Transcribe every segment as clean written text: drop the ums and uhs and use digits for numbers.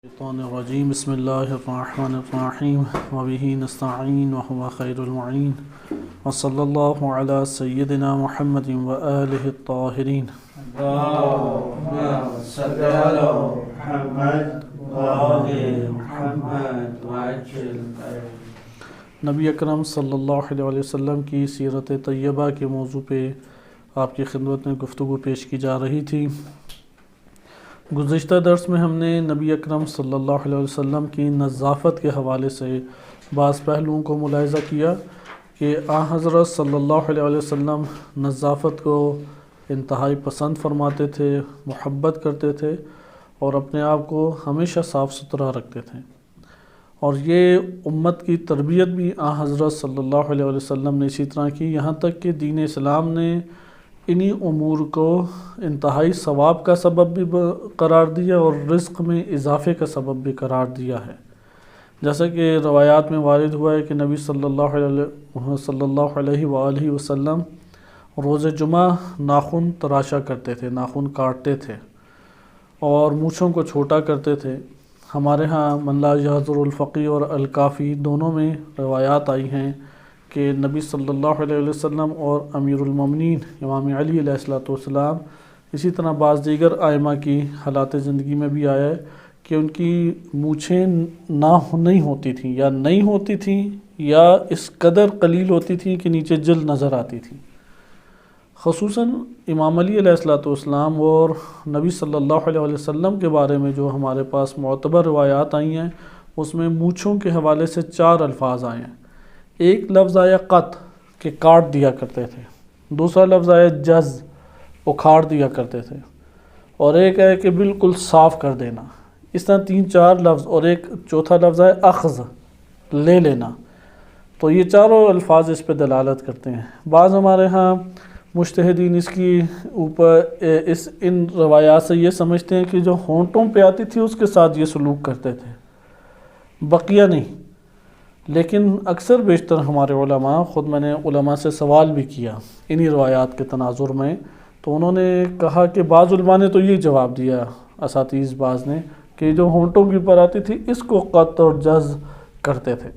الشیطان الرجیم بسم اللہ الرحمن الرحیم وبہ نستعین وهو خیر المعین وصلی اللہ علی سیدنا محمد وآلہ الطاہرین۔ اللهم صل على محمد وآل محمد وعجل خير۔ نبی اکرم صلی اللہ علیہ وسلم کی سیرت طیبہ کے موضوع پہ آپ کی خدمت میں گفتگو پیش کی جا رہی تھی۔ گزشتہ درس میں ہم نے نبی اکرم صلی اللہ علیہ وسلم کی نظافت کے حوالے سے بعض پہلوؤں کو ملاحظہ کیا کہ حضرت صلی اللہ علیہ وسلم نظافت کو انتہائی پسند فرماتے تھے، محبت کرتے تھے اور اپنے آپ کو ہمیشہ صاف ستھرا رکھتے تھے، اور یہ امت کی تربیت بھی حضرت صلی اللہ علیہ وسلم نے اسی طرح کی، یہاں تک کہ دین اسلام نے انہی امور کو انتہائی ثواب کا سبب بھی قرار دیا اور رزق میں اضافے کا سبب بھی قرار دیا ہے۔ جیسا کہ روایات میں وارد ہوا ہے کہ نبی صلی اللہ علیہ وآلہ وسلم روز جمعہ ناخن تراشا کرتے تھے، ناخن کاٹتے تھے اور مونچھوں کو چھوٹا کرتے تھے۔ ہمارے ہاں من لا یحضر الفقی اور الکافی دونوں میں روایات آئی ہیں کہ نبی صلی اللہ علیہ وسلم اور امیر المومنین امام علی علیہ السلام، اسی طرح بعض دیگر ائمہ کی حالات زندگی میں بھی آیا ہے کہ ان کی مونچھیں نہیں ہوتی تھیں، یا نہیں ہوتی تھیں یا اس قدر قلیل ہوتی تھیں کہ نیچے جلد نظر آتی تھی۔ خصوصاً امام علی علیہ السلام اور نبی صلی اللہ علیہ وسلم کے بارے میں جو ہمارے پاس معتبر روایات آئی ہیں، اس میں مونچھوں کے حوالے سے 4 الفاظ آئے ہیں۔ ایک لفظ آیا قط کہ کاٹ دیا کرتے تھے، دوسرا لفظ آیا جز اکھاڑ دیا کرتے تھے، اور ایک ہے کہ بالکل صاف کر دینا۔ اس طرح 3-4 لفظ، اور ایک چوتھا لفظ ہے اخذ، لے لینا۔ تو یہ چاروں الفاظ اس پہ دلالت کرتے ہیں۔ بعض ہمارے ہاں مجتہدین اس کی اوپر ان روایات سے یہ سمجھتے ہیں کہ جو ہونٹوں پہ آتی تھی اس کے ساتھ یہ سلوک کرتے تھے، بقیہ نہیں۔ لیکن اکثر بیشتر ہمارے علماء، خود میں نے علماء سے سوال بھی کیا انہی روایات کے تناظر میں، تو انہوں نے کہا کہ بعض علماء نے تو یہ جواب دیا، اساتذہ بعض نے، کہ جو ہونٹوں کے اوپر آتی تھی اس کو قط اور جز کرتے تھے،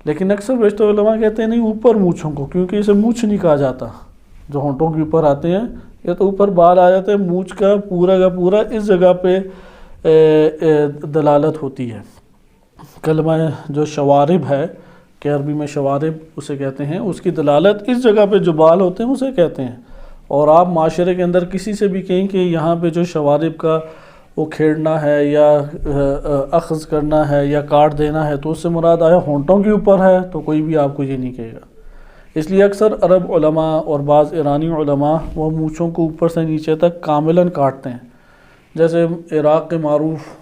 لیکن اکثر بیشتر علماء کہتے ہیں نہیں، اوپر مونچھوں کو، کیونکہ اسے مونچھ نہیں کہا جاتا۔ جو ہونٹوں کے اوپر آتے ہیں یہ تو اوپر بال آ جاتے ہیں، مونچھ کا پورا اس جگہ پہ دلالت ہوتی ہے۔ کلمہ جو شوارب ہے کہ عربی میں شوارب اسے کہتے ہیں، اس کی دلالت اس جگہ پہ جو بال ہوتے ہیں اسے کہتے ہیں۔ اور آپ معاشرے کے اندر کسی سے بھی کہیں کہ یہاں پہ جو شوارب کا وہ کھیڑنا ہے یا اخذ کرنا ہے یا کاٹ دینا ہے، تو اس سے مراد آیا ہونٹوں کے اوپر ہے، تو کوئی بھی آپ کو یہ نہیں کہے گا۔ اس لیے اکثر عرب علماء اور بعض ایرانی علماء وہ مونچھوں کو اوپر سے نیچے تک کاملاً کاٹتے ہیں، جیسے عراق کے معروف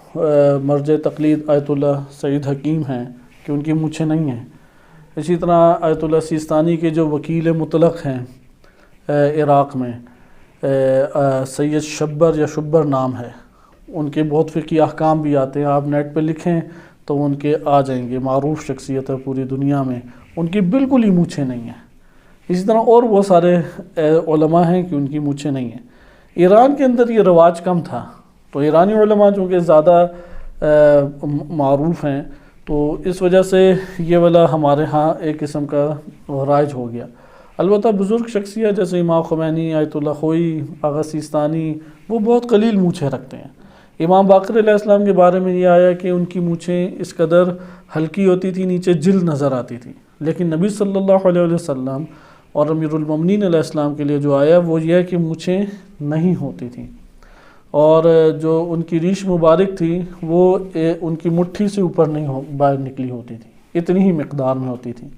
مرجع تقلید آیت اللہ سعید حکیم ہیں کہ ان کی مونچھیں نہیں ہیں۔ اسی طرح آیت اللہ سیستانی کے جو وکیل مطلق ہیں عراق میں، سید شبر یا شبر نام ہے، ان کے بہت فقہی احکام بھی آتے ہیں، آپ نیٹ پہ لکھیں تو ان کے آ جائیں گے، معروف شخصیت ہے پوری دنیا میں، ان کی بالکل ہی مونچھیں نہیں ہیں۔ اسی طرح اور بہت سارے علماء ہیں کہ ان کی مونچھیں نہیں ہیں۔ ایران کے اندر یہ رواج کم تھا، تو ایرانی علماء چونکہ زیادہ معروف ہیں، تو اس وجہ سے یہ والا ہمارے ہاں ایک قسم کا رائج ہو گیا۔ البتہ بزرگ شخصیت جیسے امام خمینی، آیت اللہ خوئی، آغا سیستانی، وہ بہت قلیل مونچھیں رکھتے ہیں۔ امام باقر علیہ السلام کے بارے میں یہ آیا کہ ان کی مونچھیں اس قدر ہلکی ہوتی تھی، نیچے جلد نظر آتی تھی، لیکن نبی صلی اللہ علیہ وسلم اور امیر المومنین علیہ السلام کے لیے جو آیا وہ یہ ہے کہ مونچھیں نہیں ہوتی تھیں، اور جو ان کی ریش مبارک تھی وہ ان کی مٹھی سے اوپر نہیں باہر نکلی ہوتی تھی، اتنی ہی مقدار میں ہوتی تھی۔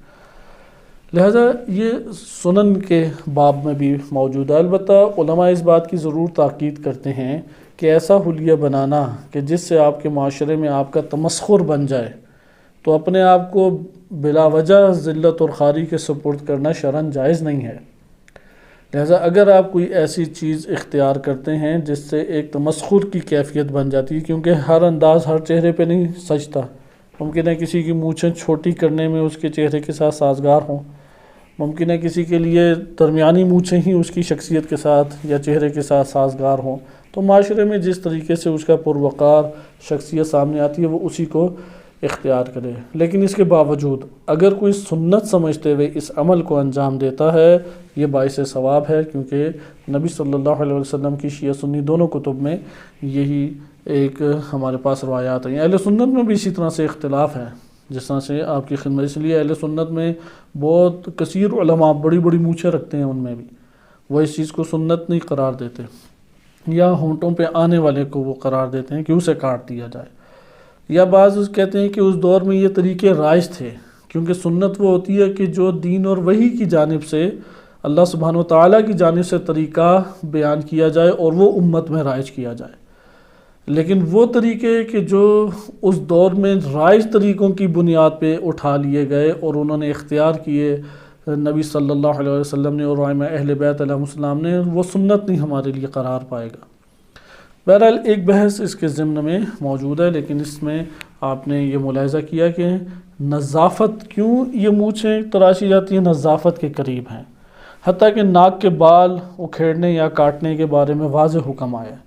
لہذا یہ سنن کے باب میں بھی موجود ہے۔ البتہ علماء اس بات کی ضرور تاکید کرتے ہیں کہ ایسا حلیہ بنانا کہ جس سے آپ کے معاشرے میں آپ کا تمسخر بن جائے، تو اپنے آپ کو بلا وجہ ذلت اور خواری کے سپرد کرنا شرعاً جائز نہیں ہے۔ لہذا اگر آپ کوئی ایسی چیز اختیار کرتے ہیں جس سے ایک تمسخر کی کیفیت بن جاتی ہے، کیونکہ ہر انداز ہر چہرے پہ نہیں سجتا، ممکن ہے کسی کی مونچھیں چھوٹی کرنے میں اس کے چہرے کے ساتھ سازگار ہوں، ممکن ہے کسی کے لیے درمیانی مونچھیں ہی اس کی شخصیت کے ساتھ یا چہرے کے ساتھ سازگار ہوں، تو معاشرے میں جس طریقے سے اس کا پروقار شخصیت سامنے آتی ہے وہ اسی کو اختیار کرے۔ لیکن اس کے باوجود اگر کوئی سنت سمجھتے ہوئے اس عمل کو انجام دیتا ہے یہ باعث ثواب ہے، کیونکہ نبی صلی اللہ علیہ وسلم کی شیعہ سنی دونوں کتب میں یہی ایک ہمارے پاس روایات ہیں۔ اہل سنت میں بھی اسی طرح سے اختلاف ہے، جس طرح سے آپ کی خدمت، اس لیے اہل سنت میں بہت کثیر علماء بڑی بڑی مونچھیں رکھتے ہیں، ان میں بھی وہ اس چیز کو سنت نہیں قرار دیتے، یا ہونٹوں پہ آنے والے کو وہ قرار دیتے ہیں کہ اسے کاٹ دیا جائے، یا بعض کہتے ہیں کہ اس دور میں یہ طریقے رائج تھے، کیونکہ سنت وہ ہوتی ہے کہ جو دین اور وحی کی جانب سے اللہ سبحانہ وتعالیٰ کی جانب سے طریقہ بیان کیا جائے اور وہ امت میں رائج کیا جائے۔ لیکن وہ طریقے کہ جو اس دور میں رائج طریقوں کی بنیاد پہ اٹھا لیے گئے اور انہوں نے اختیار کیے نبی صلی اللہ علیہ وسلم نے اور ائمہ اہل بیت علیہ السلام نے، وہ سنت نہیں ہمارے لیے قرار پائے گا۔ بہرحال ایک بحث اس کے ضمن میں موجود ہے، لیکن اس میں آپ نے یہ ملاحظہ کیا کہ نظافت کیوں یہ مونچھیں تراشی جاتی ہیں، نظافت کے قریب ہیں، حتیٰ کہ ناک کے بال اکھیڑنے یا کاٹنے کے بارے میں واضح حکم آیا ہے۔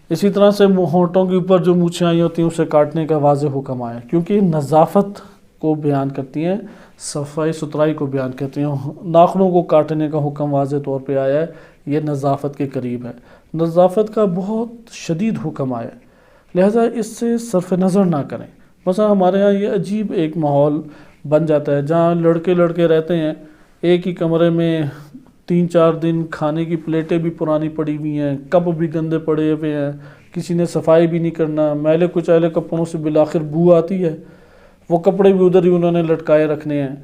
اسی طرح سے ہونٹوں کے اوپر جو مونچھیں آئی ہوتی ہیں اسے کاٹنے کا واضح حکم آیا ہے، کیونکہ نظافت کو بیان کرتی ہیں، صفائی ستھرائی کو بیان کرتی ہیں۔ ناخنوں کو کاٹنے کا حکم واضح طور پہ آیا ہے، یہ نظافت کے قریب ہے، نظافت کا بہت شدید حکم آیا ہے، لہذا اس سے صرف نظر نہ کریں۔ مثلا ہمارے ہاں یہ عجیب ایک ماحول بن جاتا ہے جہاں لڑکے رہتے ہیں ایک ہی کمرے میں 3-4 دن، کھانے کی پلیٹیں بھی پرانی پڑی ہوئی ہیں، کپ بھی گندے پڑے ہوئے ہیں، کسی نے صفائی بھی نہیں کرنا، میلے کچیلے کپڑوں سے بالآخر بو آتی ہے، وہ کپڑے بھی ادھر ہی انہوں نے لٹکائے رکھنے ہیں۔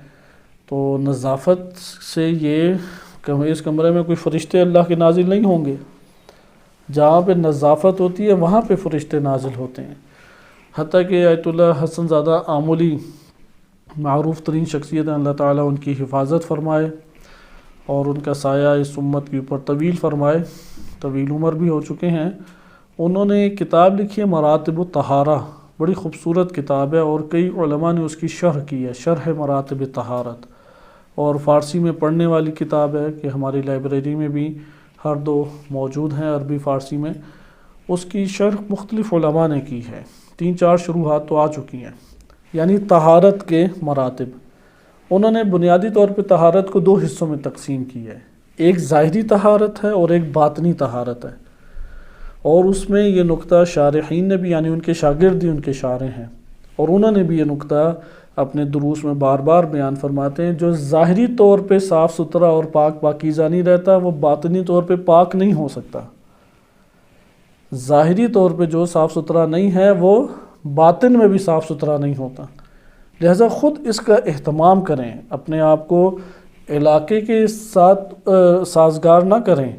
تو نظافت سے یہ کہ اس کمرے میں کوئی فرشتے اللہ کے نازل نہیں ہوں گے، جہاں پہ نظافت ہوتی ہے وہاں پہ فرشتے نازل ہوتے ہیں۔ حتیٰ کہ آیت اللہ حسن زادہ آمولی معروف ترین شخصیت ہیں، اللہ تعالیٰ ان کی حفاظت فرمائے اور ان کا سایہ اس امت کے اوپر طویل فرمائے، طویل عمر بھی ہو چکے ہیں۔ انہوں نے ایک کتاب لکھی ہے مراتب الطہارہ، بڑی خوبصورت کتاب ہے اور کئی علماء نے اس کی شرح کی ہے، شرح مراتب طہارت، اور فارسی میں پڑھنے والی کتاب ہے کہ ہماری لائبریری میں بھی ہر دو موجود ہیں، عربی فارسی میں۔ اس کی شرح مختلف علماء نے کی ہے، 3-4 شروحات تو آ چکی ہیں، یعنی طہارت کے مراتب۔ انہوں نے بنیادی طور پہ طہارت کو 2 حصوں میں تقسیم کی ہے، ایک ظاہری طہارت ہے اور ایک باطنی طہارت ہے، اور اس میں یہ نقطہ شارحین نے بھی، یعنی ان کے شاگرد ہی ان کے شارح ہیں، اور انہوں نے بھی یہ نقطہ اپنے دروس میں بار بار بیان فرماتے ہیں، جو ظاہری طور پہ صاف ستھرا اور پاکیزہ نہیں رہتا وہ باطنی طور پہ پاک نہیں ہو سکتا۔ ظاہری طور پہ جو صاف ستھرا نہیں ہے وہ باطن میں بھی صاف ستھرا نہیں ہوتا، لہذا خود اس کا اہتمام کریں، اپنے آپ کو علاقے کے ساتھ سازگار نہ کریں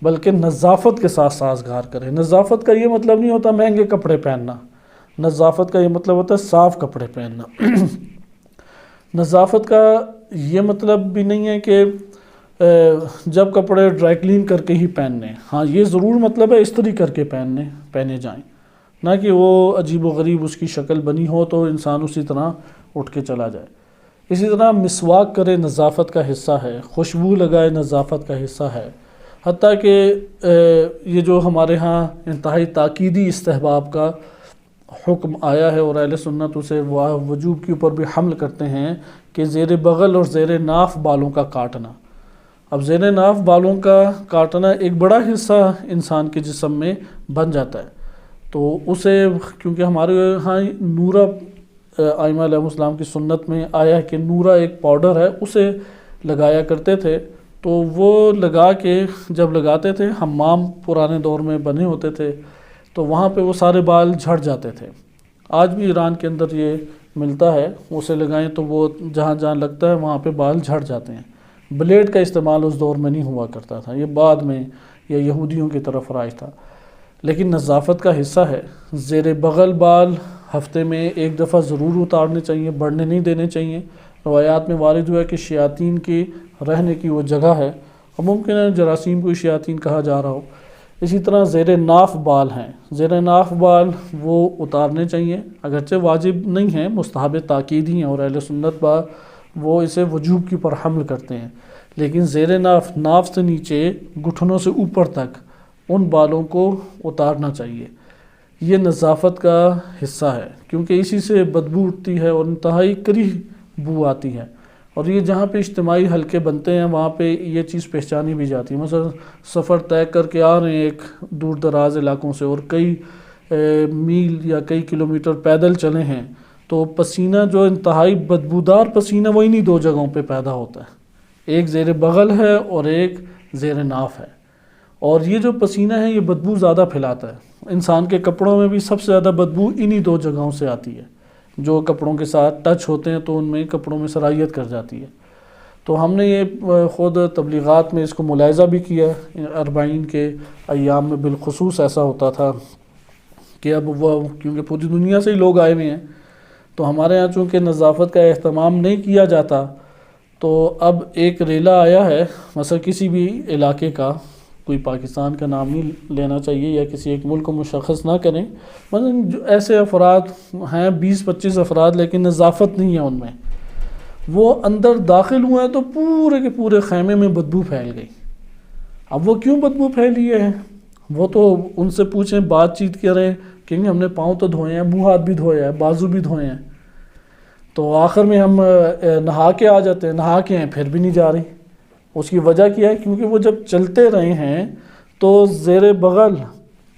بلکہ نظافت کے ساتھ سازگار کریں۔ نظافت کا یہ مطلب نہیں ہوتا مہنگے کپڑے پہننا، نظافت کا یہ مطلب ہوتا ہے صاف کپڑے پہننا۔ نظافت کا یہ مطلب بھی نہیں ہے کہ جب کپڑے ڈرائی کلین کر کے ہی پہننے، ہاں یہ ضرور مطلب ہے استری کر کے پہنے جائیں، نہ کہ وہ عجیب و غریب اس کی شکل بنی ہو تو انسان اسی طرح اٹھ کے چلا جائے۔ اسی طرح مسواک کرے نظافت کا حصہ ہے، خوشبو لگائے نظافت کا حصہ ہے، حتیٰ کہ یہ جو ہمارے ہاں انتہائی تاکیدی استحباب کا حکم آیا ہے اور اہل سنت اسے وجوب کے اوپر بھی حمل کرتے ہیں کہ زیر بغل اور زیر ناف بالوں کا کاٹنا۔ اب زیر ناف بالوں کا کاٹنا ایک بڑا حصہ انسان کے جسم میں بن جاتا ہے، تو اسے کیونکہ ہمارے ہاں نورہ ائمہ علیہ السلام کی سنت میں آیا ہے کہ نورہ ایک پاؤڈر ہے، اسے لگایا کرتے تھے، تو وہ لگا کے جب لگاتے تھے، حمام پرانے دور میں بنے ہوتے تھے تو وہاں پہ وہ سارے بال جھڑ جاتے تھے۔ آج بھی ایران کے اندر یہ ملتا ہے، اسے لگائیں تو وہ جہاں جہاں لگتا ہے وہاں پہ بال جھڑ جاتے ہیں۔ بلیڈ کا استعمال اس دور میں نہیں ہوا کرتا تھا، یہ بعد میں یا یہودیوں کی طرف رائج تھا، لیکن نظافت کا حصہ ہے۔ زیر بغل بال ہفتے میں 1 دفعہ ضرور اتارنے چاہیے، بڑھنے نہیں دینے چاہیے۔ روایات میں وارد ہوا ہے کہ شیاطین کی رہنے کی وہ جگہ ہے، اور ممکن ہے جراثیم کو شیاطین کہا جا رہا ہو۔ اسی طرح زیر ناف بال ہیں، زیر ناف بال وہ اتارنے چاہیے، اگرچہ واجب نہیں ہیں، مستحب تاکید ہی ہیں، اور اہل سنت وہ اسے وجوب کی پر حمل کرتے ہیں، لیکن زیر ناف سے نیچے گھٹنوں سے اوپر تک ان بالوں کو اتارنا چاہیے۔ یہ نظافت کا حصہ ہے، کیونکہ اسی سے بدبو اٹھتی ہے اور انتہائی کریہ بو آتی ہے، اور یہ جہاں پہ اجتماعی حلقے بنتے ہیں وہاں پہ یہ چیز پہچانی بھی جاتی ہے۔ مثلا سفر طے کر کے آ رہے ہیں ایک دور دراز علاقوں سے اور کئی میل یا کئی کلومیٹر پیدل چلے ہیں، تو پسینہ جو انتہائی بدبودار پسینہ وہ انہی دو جگہوں پہ پیدا ہوتا ہے، ایک زیر بغل ہے اور ایک زیر ناف ہے، اور یہ جو پسینہ ہے یہ بدبو زیادہ پھیلاتا ہے۔ انسان کے کپڑوں میں بھی سب سے زیادہ بدبو انہی دو جگہوں سے آتی ہے، جو کپڑوں کے ساتھ ٹچ ہوتے ہیں تو ان میں کپڑوں میں سرائیت کر جاتی ہے۔ تو ہم نے یہ خود تبلیغات میں اس کو ملاحظہ بھی کیا، 40 کے ایام میں بالخصوص ایسا ہوتا تھا کہ اب وہ کیونکہ پوری دنیا سے ہی لوگ آئے ہوئے ہیں، تو ہمارے ہاں چونکہ نظافت کا اہتمام نہیں کیا جاتا، تو اب ایک ریلا آیا ہے، مثلا کسی بھی علاقے کا، کوئی پاکستان کا نام نہیں لینا چاہیے یا کسی ایک ملک کو مشخص نہ کریں، مثلا ایسے افراد ہیں 20-25 افراد لیکن نظافت نہیں ہے ان میں، وہ اندر داخل ہوئے ہیں تو پورے کے پورے خیمے میں بدبو پھیل گئی۔ اب وہ کیوں بدبو پھیلی ہے؟ وہ تو ان سے پوچھیں، بات چیت کریں، کہیں ہم نے پاؤں تو دھوئے ہیں، منہ ہاتھ بھی دھوئے ہیں، بازو بھی دھوئے ہیں، تو آخر میں ہم نہا کے آ جاتے ہیں، نہا کے ہیں پھر بھی نہیں جا رہی۔ اس کی وجہ کیا ہے؟ کیونکہ وہ جب چلتے رہے ہیں تو زیر بغل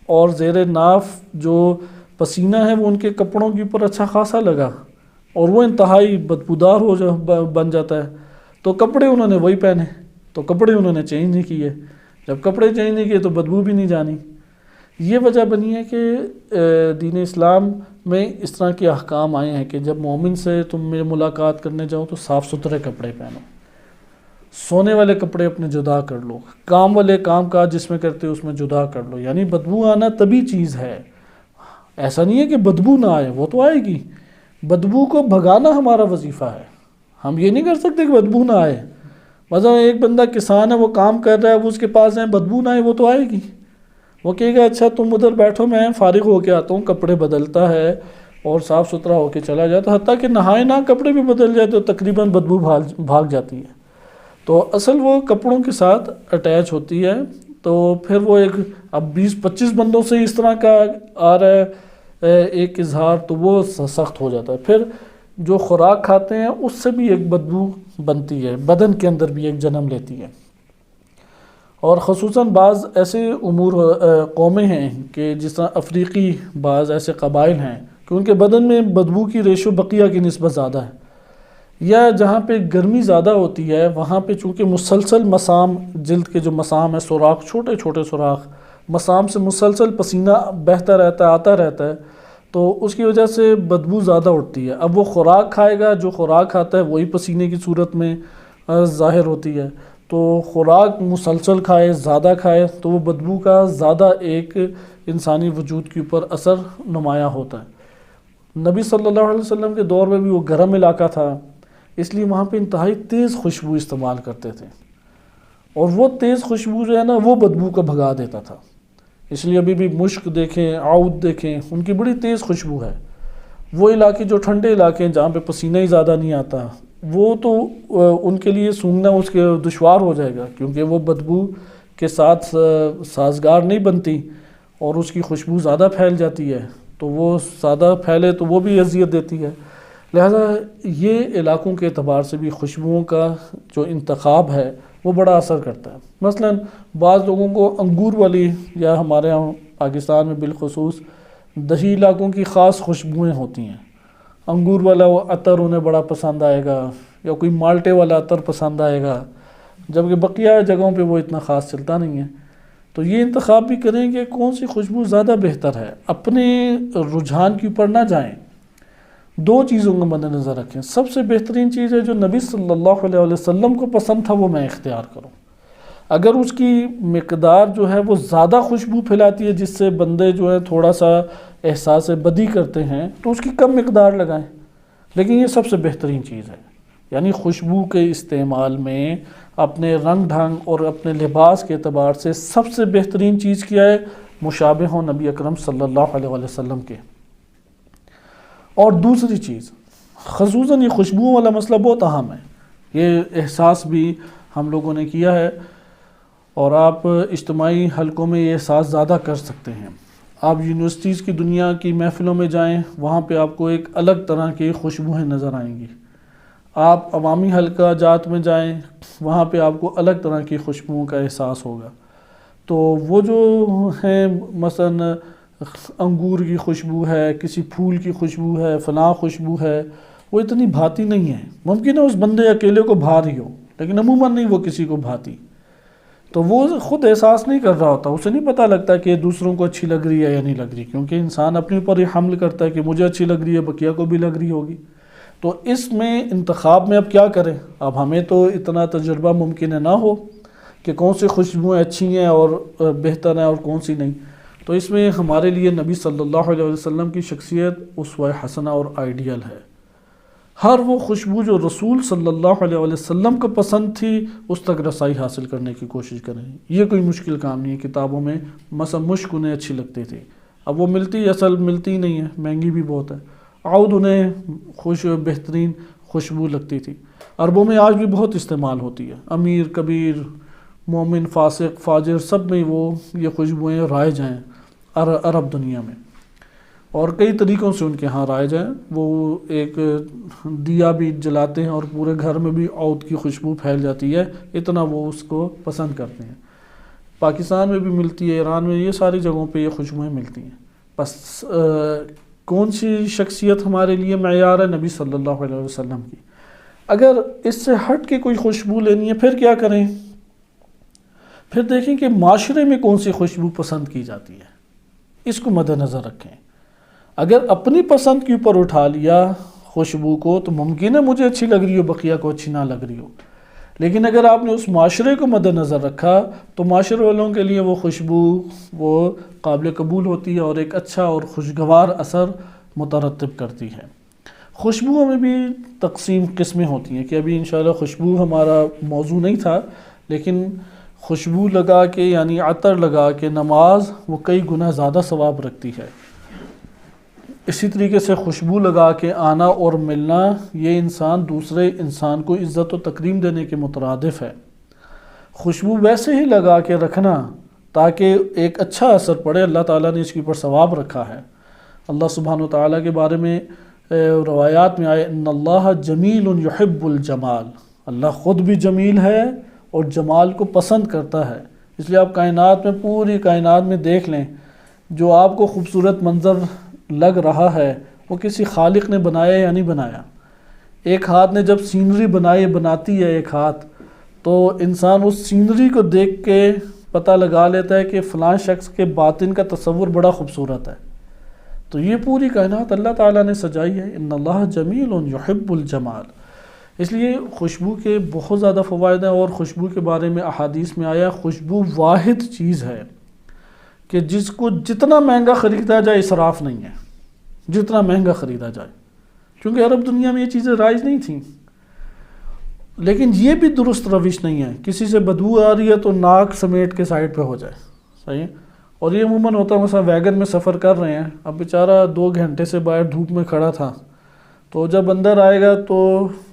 اور زیر ناف جو پسینہ ہے وہ ان کے کپڑوں کے اوپر اچھا خاصا لگا اور وہ انتہائی بدبودار بن جاتا ہے، تو کپڑے انہوں نے وہی پہنے، تو کپڑے انہوں نے چینج نہیں کیے، جب کپڑے چینج نہیں کیے تو بدبو بھی نہیں جانی۔ یہ وجہ بنی ہے کہ دین اسلام میں اس طرح کے احکام آئے ہیں کہ جب مومن سے تم میں ملاقات کرنے جاؤ تو صاف ستھرے کپڑے پہنو، سونے والے کپڑے اپنے جدا کر لو، کام والے کام کاج جس میں کرتے ہو اس میں جدا کر لو، یعنی بدبو آنا طبی چیز ہے، ایسا نہیں ہے کہ بدبو نہ آئے، وہ تو آئے گی، بدبو کو بھگانا ہمارا وظیفہ ہے، ہم یہ نہیں کر سکتے کہ بدبو نہ آئے۔ مثلا ایک بندہ کسان ہے، وہ کام کر رہا ہے، وہ اس کے پاس ہے، بدبو نہ آئے، وہ تو آئے گی، وہ کہے گا اچھا تم ادھر بیٹھو میں فارغ ہو کے آتا ہوں، کپڑے بدلتا ہے اور صاف ستھرا ہو کے چلا جاتا، حتیٰ کہ نہائے نہ کپڑے بھی بدل جائے تو تقریباً بدبو بھاگ جاتی ہے۔ تو اصل وہ کپڑوں کے ساتھ اٹیچ ہوتی ہے، تو پھر وہ ایک اب 20-25 بندوں سے اس طرح کا آ رہا ہے ایک اظہار، تو وہ سخت ہو جاتا ہے۔ پھر جو خوراک کھاتے ہیں اس سے بھی ایک بدبو بنتی ہے، بدن کے اندر بھی ایک جنم لیتی ہے، اور خصوصاً بعض ایسے قومیں ہیں کہ جس طرح افریقی بعض ایسے قبائل ہیں کہ ان کے بدن میں بدبو کی ریشو بقیہ کی نسبت زیادہ ہے، یا جہاں پہ گرمی زیادہ ہوتی ہے وہاں پہ چونکہ مسلسل مسام، جلد کے جو مسام ہے، سوراخ، چھوٹے چھوٹے سوراخ، مسام سے مسلسل پسینہ بہتا رہتا ہے، آتا رہتا ہے، تو اس کی وجہ سے بدبو زیادہ اٹھتی ہے۔ اب وہ خوراک کھائے گا، جو خوراک کھاتا ہے وہی پسینے کی صورت میں ظاہر ہوتی ہے، تو خوراک مسلسل کھائے، زیادہ کھائے، تو وہ بدبو کا زیادہ ایک انسانی وجود کے اوپر اثر نمایاں ہوتا ہے۔ نبی صلی اللہ علیہ وسلم کے دور میں بھی وہ گرم علاقہ تھا، اس لیے وہاں پہ انتہائی تیز خوشبو استعمال کرتے تھے، اور وہ تیز خوشبو جو ہے نا وہ بدبو کو بھگا دیتا تھا، اس لیے ابھی بھی مشک دیکھیں، عود دیکھیں، ان کی بڑی تیز خوشبو ہے۔ وہ علاقے جو ٹھنڈے علاقے ہیں جہاں پہ پسینہ ہی زیادہ نہیں آتا، وہ تو ان کے لیے سونگنا اس کے دشوار ہو جائے گا، کیونکہ وہ بدبو کے ساتھ سازگار نہیں بنتی اور اس کی خوشبو زیادہ پھیل جاتی ہے، تو وہ زیادہ پھیلے تو وہ بھی اذیت دیتی ہے۔ لہذا یہ علاقوں کے اعتبار سے بھی خوشبوؤں کا جو انتخاب ہے وہ بڑا اثر کرتا ہے۔ مثلا بعض لوگوں کو انگور والی، یا ہمارے یہاں پاکستان میں بالخصوص دہی علاقوں کی خاص خوشبوئیں ہوتی ہیں، انگور والا وہ عطر انہیں بڑا پسند آئے گا، یا کوئی مالٹے والا عطر پسند آئے گا، جبکہ بقیہ جگہوں پہ وہ اتنا خاص چلتا نہیں ہے۔ تو یہ انتخاب بھی کریں کہ کون سی خوشبو زیادہ بہتر ہے، اپنے رجحان کے اوپر نہ جائیں، دو چیزوں کو مد نظر رکھیں، سب سے بہترین چیز ہے جو نبی صلی اللہ علیہ وسلم کو پسند تھا وہ میں اختیار کروں۔ اگر اس کی مقدار جو ہے وہ زیادہ خوشبو پھیلاتی ہے جس سے بندے جو ہے تھوڑا سا احساس بدی کرتے ہیں تو اس کی کم مقدار لگائیں، لیکن یہ سب سے بہترین چیز ہے۔ یعنی خوشبو کے استعمال میں اپنے رنگ ڈھنگ اور اپنے لباس کے اعتبار سے سب سے بہترین چیز کیا ہے؟ مشابہ ہو نبی اکرم صلی اللہ علیہ وسلم کے۔ اور دوسری چیز، خصوصاً یہ خوشبوؤں والا مسئلہ بہت اہم ہے، یہ احساس بھی ہم لوگوں نے کیا ہے، اور آپ اجتماعی حلقوں میں یہ احساس زیادہ کر سکتے ہیں۔ آپ یونیورسٹیز کی دنیا کی محفلوں میں جائیں، وہاں پہ آپ کو ایک الگ طرح کی خوشبوئیں نظر آئیں گی۔ آپ عوامی حلقہ جات میں جائیں، وہاں پہ آپ کو الگ طرح کی خوشبوؤں کا احساس ہوگا۔ تو وہ جو ہیں مثلا انگور کی خوشبو ہے، کسی پھول کی خوشبو ہے، فلاں خوشبو ہے، وہ اتنی بھاتی نہیں ہے۔ ممکن ہے اس بندے اکیلے کو بھا رہی ہو، لیکن عموماً نہیں وہ کسی کو بھاتی۔ تو وہ خود احساس نہیں کر رہا ہوتا، اسے نہیں پتہ لگتا کہ دوسروں کو اچھی لگ رہی ہے یا نہیں لگ رہی، کیونکہ انسان اپنے اوپر یہ حمل کرتا ہے کہ مجھے اچھی لگ رہی ہے، بقیہ کو بھی لگ رہی ہوگی۔ تو اس میں انتخاب میں اب کیا کریں؟ اب ہمیں تو اتنا تجربہ ممکن ہے نہ ہو کہ کون سی خوشبوئیں اچھی ہیں اور بہتر ہیں اور کون سی نہیں۔ تو اس میں ہمارے لیے نبی صلی اللہ علیہ وسلم کی شخصیت اسوہ حسنہ اور آئیڈیل ہے۔ ہر وہ خوشبو جو رسول صلی اللہ علیہ وسلم کو پسند تھی اس تک رسائی حاصل کرنے کی کوشش کریں۔ یہ کوئی مشکل کام نہیں ہے۔ کتابوں میں مثلا مشک انہیں اچھی لگتی تھی، اب وہ ملتی نہیں ہے، مہنگی بھی بہت ہے۔ عود انہیں بہترین خوشبو لگتی تھی، عربوں میں آج بھی بہت استعمال ہوتی ہے، امیر کبیر مومن فاسق فاجر سب میں وہ یہ خوشبوئیں رائج ہیں عرب دنیا میں، اور کئی طریقوں سے ان کے ہاں رائج ہیں۔ وہ ایک دیا بھی جلاتے ہیں اور پورے گھر میں بھی عود کی خوشبو پھیل جاتی ہے، اتنا وہ اس کو پسند کرتے ہیں۔ پاکستان میں بھی ملتی ہے، ایران میں، یہ ساری جگہوں پہ یہ خوشبوئیں ملتی ہیں۔ بس کون سی شخصیت ہمارے لیے معیار ہے؟ نبی صلی اللہ علیہ وسلم کی۔ اگر اس سے ہٹ کے کوئی خوشبو لینی ہے پھر کیا کریں؟ پھر دیکھیں کہ معاشرے میں کون سی خوشبو پسند کی جاتی ہے، اس کو مد نظر رکھیں۔ اگر اپنی پسند کے اوپر اٹھا لیا خوشبو کو تو ممکن ہے مجھے اچھی لگ رہی ہو، بقیہ کو اچھی نہ لگ رہی ہو، لیکن اگر آپ نے اس معاشرے کو مد نظر رکھا تو معاشرے والوں کے لیے وہ خوشبو وہ قابل قبول ہوتی ہے اور ایک اچھا اور خوشگوار اثر مترتب کرتی ہے۔ خوشبوؤں میں بھی تقسیم قسمیں ہوتی ہیں، کہ ابھی انشاءاللہ خوشبو ہمارا موضوع نہیں تھا، لیکن خوشبو لگا کے یعنی عطر لگا کے نماز وہ کئی گنا زیادہ ثواب رکھتی ہے۔ اسی طریقے سے خوشبو لگا کے آنا اور ملنا یہ انسان دوسرے انسان کو عزت و تکریم دینے کے مترادف ہے۔ خوشبو ویسے ہی لگا کے رکھنا تاکہ ایک اچھا اثر پڑے، اللہ تعالیٰ نے اس کے اوپر ثواب رکھا ہے۔ اللہ سبحانہ وتعالیٰ کے بارے میں روایات میں آئے ان اللہ جمیل یحب الجمال، اللہ خود بھی جمیل ہے اور جمال کو پسند کرتا ہے۔ اس لیے آپ کائنات میں پوری کائنات میں دیکھ لیں، جو آپ کو خوبصورت منظر لگ رہا ہے وہ کسی خالق نے بنایا یا نہیں بنایا۔ ایک ہاتھ نے جب سینری بناتی ہے ایک ہاتھ، تو انسان اس سینری کو دیکھ کے پتہ لگا لیتا ہے کہ فلاں شخص کے باطن کا تصور بڑا خوبصورت ہے۔ تو یہ پوری کائنات اللہ تعالیٰ نے سجائی ہے۔ ان اللہ جمیل یحب الجمال۔ اس لیے خوشبو کے بہت زیادہ فوائد ہیں، اور خوشبو کے بارے میں احادیث میں آیا خوشبو واحد چیز ہے کہ جس کو جتنا مہنگا خریدا جائے اسراف نہیں ہے، جتنا مہنگا خریدا جائے، کیونکہ عرب دنیا میں یہ چیزیں رائج نہیں تھیں۔ لیکن یہ بھی درست روش نہیں ہے، کسی سے بدبو آ رہی ہے تو ناک سمیٹ کے سائڈ پہ ہو جائے، صحیح ہے؟ اور یہ عموماً ہوتا ہے، مثلا ویگن میں سفر کر رہے ہیں، اب بیچارہ 2 گھنٹے سے باہر دھوپ میں کھڑا تھا، تو جب اندر آئے گا تو